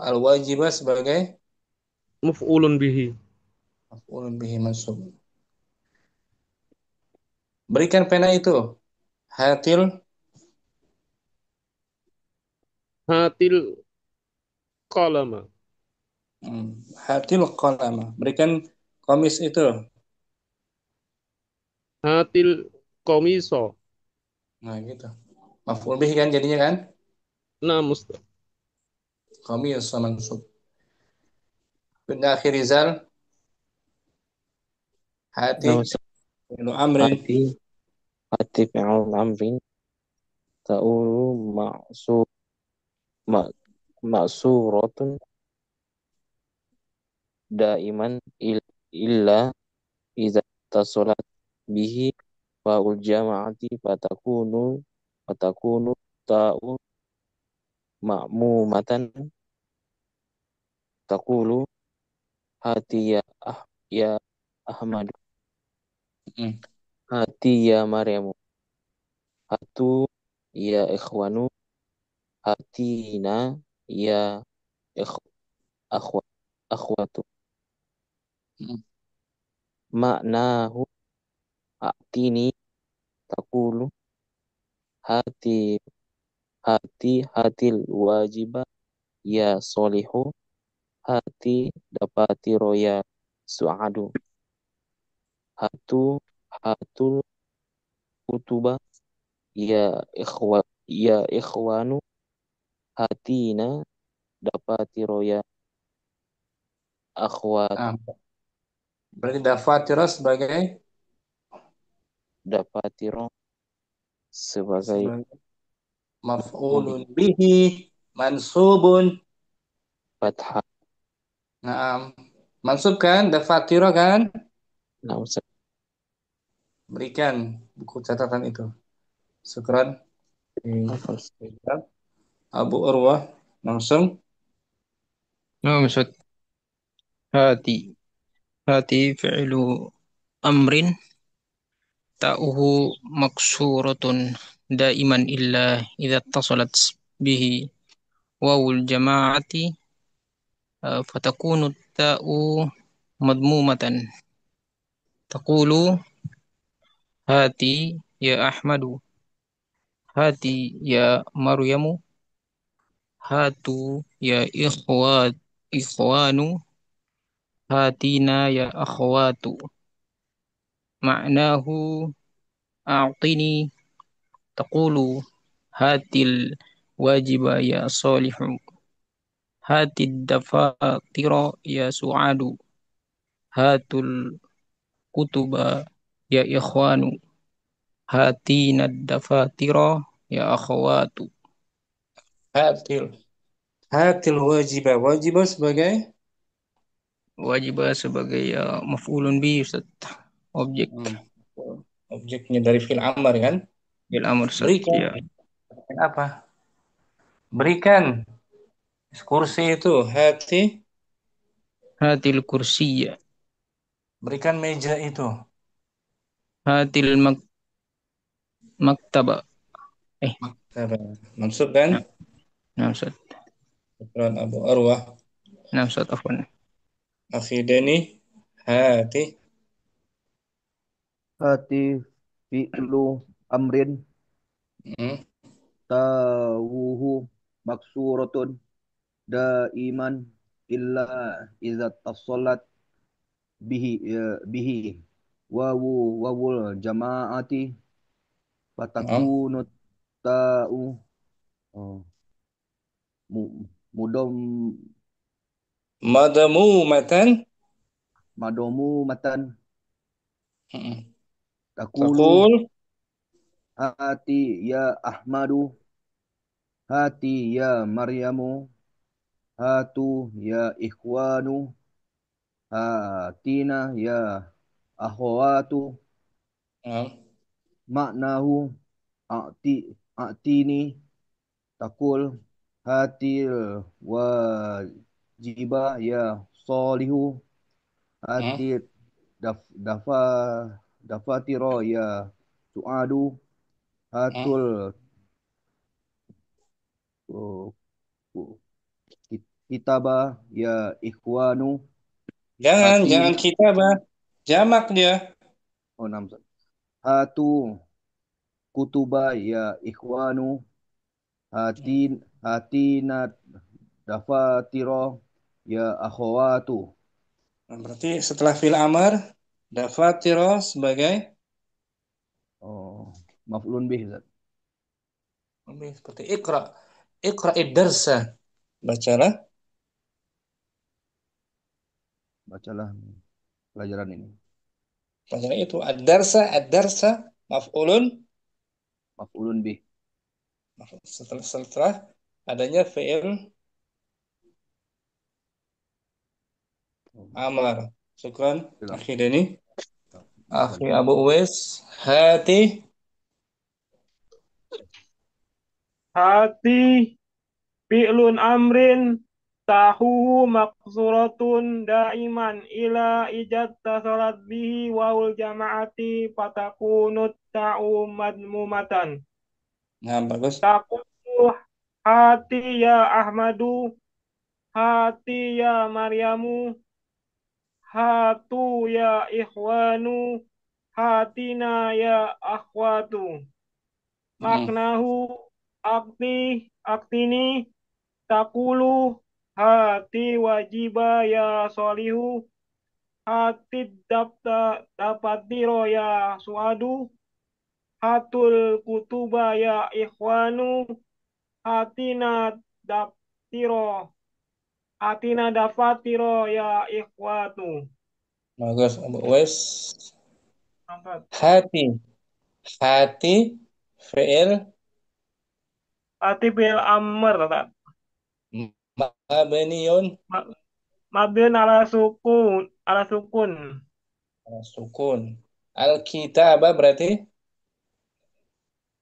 al-wajibah sebagai muf'ulun bihi. maf'ulun bihi mansub. Berikan pena itu. Hatil Hatil qalama. hatil qalama. Berikan komis itu. Hatil qamiso. Nah, gitu. Maf'ul bihi kan jadinya kan? Nama Ustaz. Qamis mansub. Benda akhir rizal hati Nah, fi'lu amrin hati fi'il amrin ta'ulu ma- maksuratun daiman illa idza tasalat bihi wa'ul jama'ati fatakunu ta'u ma'mumatan taqulu hati ya Ahmad. Hmm. Hati ya Maryamu. Hatu ya ikhwanu. Hatina ya ikh akhwa akhwatu. Hmm. Maknahu atini takulu hati hatil wajiba ya solihu hati dapati roya su'adu hatu hatul kutuba ya ikhwanu hatina dapati roya akhwat Nah, berarti dafatira sebagai dapati ro sebagai maf'ulun bihi mansubun. fathah. Nah, mansub kan, dafatira kan? Nah, Ustaz. Berikan buku catatan itu. Syukran. Abu Urwah langsung. نعم أستاذ. هاتي فعل أمر تاؤه مكسورة دائما إلا إذا اتصلت به واو الجماعة فتكون التاء مضمومة تقول هاتي يا أحمد هاتي يا مريم هاتوا يا إخوان هاتينا يا أخوات معناه أعطني تقول هات الواجب يا صالح هات الدفاتر يا سعاد هات الكتب يا إخوان هاتينا الدفاتر يا أخوات. Hatil wajibah. Wajibah sebagai Wajib sebagai maf'ulun bi Ustaz. Objek objeknya dari fi'il amr kan? bil amr Ustaz. Berikan. Ya. Apa? Berikan. Kursi itu hati. Hatil kursiyya. Berikan meja itu. Hatil maktaba. Maksud kan? Nah, Ustaz. Syukran Abu Arwah. Nah, Ustaz, afwan. Akhi Deni, hati. Hati fi'lu amrin tawuhu maksuratun daiman illa idza tasallat bihi wawul jama'ati fatakunu ta'u mudom madomu matan takul hati ya Ahmadu hati ya Maryamu hatu ya ikhwanu hatina ya akhwatu maknahu a'tini takul hatil wajiba ya solihu hati dafatiro ya su'adu hatul kitaba ya ikhwanu Jangan kitabah. Jamak dia. Oh, hatu kutuba ya ikhwanu hatina dafatiro ya akhwatu. Nah, berarti setelah fil amr dafatiro sebagai maf'ulun bih. Seperti ikra. Ikra darsa. Bacalah pelajaran ini. Pelajaran itu ad-darsa maf'ulun bih. Setelah adanya fi'il amar. Syukran akhi Deni. Akhi Abu Uwais, hati Hati fi'lun amrin miftahuhu maksuratun daiman ila ijad tasalat bihi waul jama'ati fatakunut ta'u madmumatan. Nah, bagus. Takulu hati ya Ahmadu, hati ya Maryamu, hatu ya ikhwanu, hatina ya akhwatu. Maknahu aktini takulu hati wajiba ya solihu, hati dapatiro ya suadu, hatul kutuba ya ikhwanu, hatina daptiro, hatina dafatiro ya ikhwatu. Bagus, Abu Uwais. Empat. Hati. Hati fi'il Hati bil amr, tak? mabniun Mabniun ala sukun, ala sukun. sukun. Al-kitabah berarti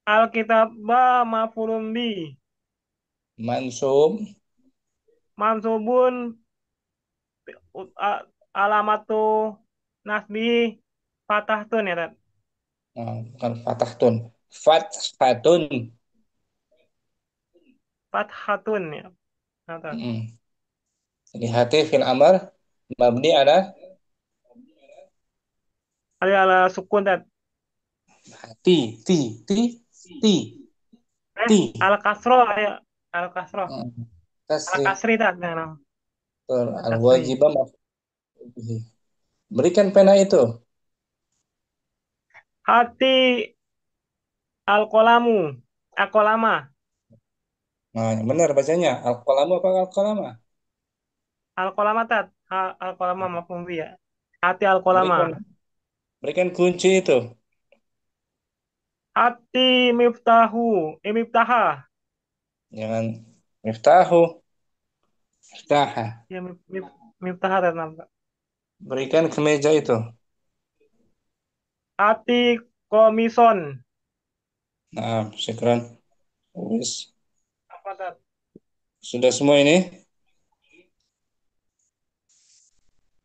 Alkitabah mafulun bi. mansub. Mansubun alamatu nasbi fatahtun ya, tak? Bukan fatahtun. Fathatun. Fathatun ya. Nah, tak? Mm. Jadi hati fil amr mabni ada Ala sukun, tak? ti ti ti. Al kasro ya. Al kasro. Al Kasri. kasri, tak? Nah, Al kasri. wajibah maf'ul bihi. Berikan pena itu. Hati al kolamu. Al kolama. Nah, yang benar bacanya. Al-qalamu apa al-qalama? Al kolama, tak? Al kolama mafulun bi ya. Hati al kolama. Berikan berikan kunci itu. Hati miftahu. Miftaha. Jangan miftahu, miftaha. Ya, miftaha, tak? Nampak. Berikan ke meja itu. Hati komison. Nah, syukran. Wis. Apa, tak? Sudah semua ini?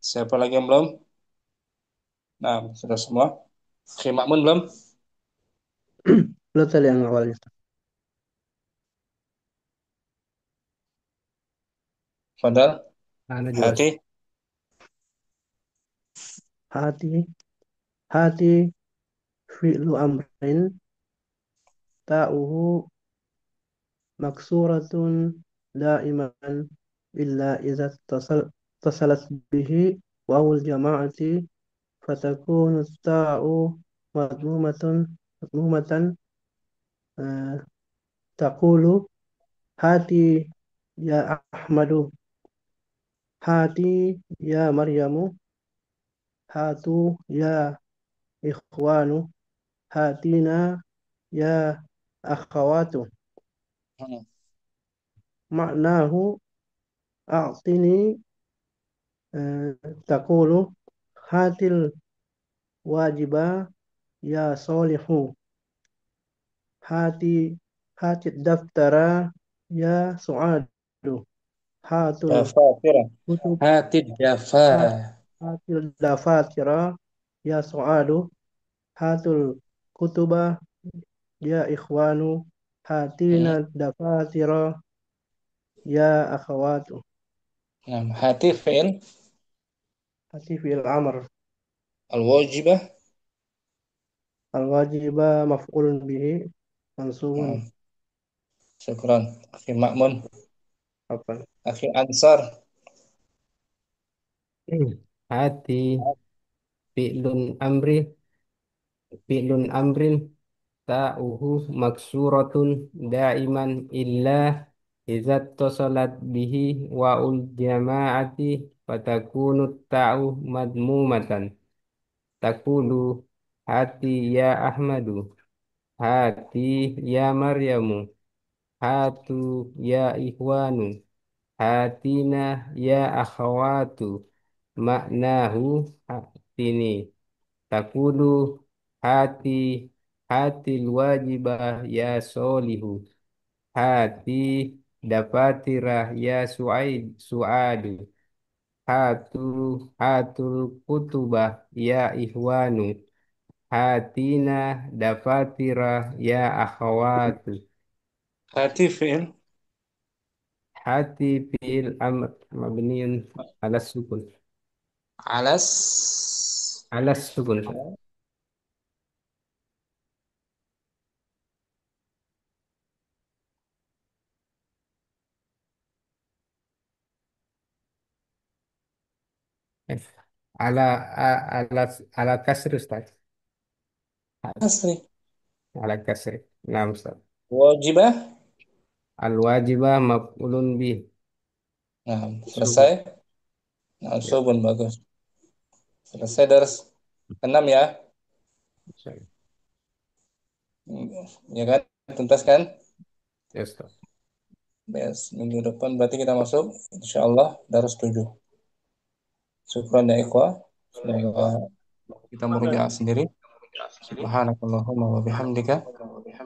Siapa lagi yang belum? Nah, sudah semua. Oke, Makmun belum? Belum tadi yang awalnya. Fadal, Ana juga. hati. Hati, hati fi'lu amrin ta'uhu maksuratun daiman illa idza tasalat bihi wawul jama'ati fatakunu ta'u madmumatan madmumatan eh, taqulu hati ya Ahmadu, hati ya Maryamu, hatu ya ikhwanu, hatina ya akhawatu. Hmm. Maknahu a'tini taqulu hatil wajiba ya solihu, hati hati daftara ya su'adu, hatul Dafatira. kutub Hati dafa. hatil dafatira ya su'adu, hatul kutuba ya ikhwanu, hatina Hmm. dafatira ya akhawatu. Nah, hati fi'il Hati fi'il amr. al-wajibah. Al-wajiba maf'ulun bihi mansubun. Hmm. Syukran. Akhi Makmun. Apa? Akhi Ansar. Hati fi'lun amri fi'lun amrin ta'uhu maksuratun daiman illa idza tasalat bihi wa'ul jama'ati fatakunu ta'u madmumatan takulu hati ya Ahmadu, hati ya Maryamu, hatu ya ikhwanu, hatina ya akhawatu. Maknahu hatini takulu hati hatil wajibah ya solihu, hati dafatirah ya suadu hatu hatul kutubah ya ihwanu hatina dafatirah ya akhawatu. Hati fi'il. Hati fi'il amr mabniun ala sukun. Alas. Ala sukun. Ala ala ala kasri Ustaz. Asri. Ala kasri. Nah, Ustaz. Wajibah. Al wajibah maf'ulun bih. Nah, Subun. selesai. Nah, Ya. subun bagus. Selesai dars 6 ya. Ya kan? Tuntas kan? Ya, Ustaz. Yes, minggu depan berarti kita masuk insyaallah dars 7. Syukran ya ikhwah. Semoga kita merujuk sendiri. Subhanakallahumma wa bihamdika.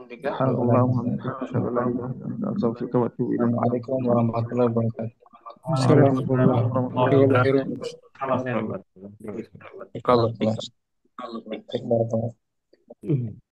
Assalamualaikum warahmatullahi wabarakatuh. Assalamualaikum warahmatullahi Waalaikumsalam. wabarakatuh. Barakallah. Barakallah.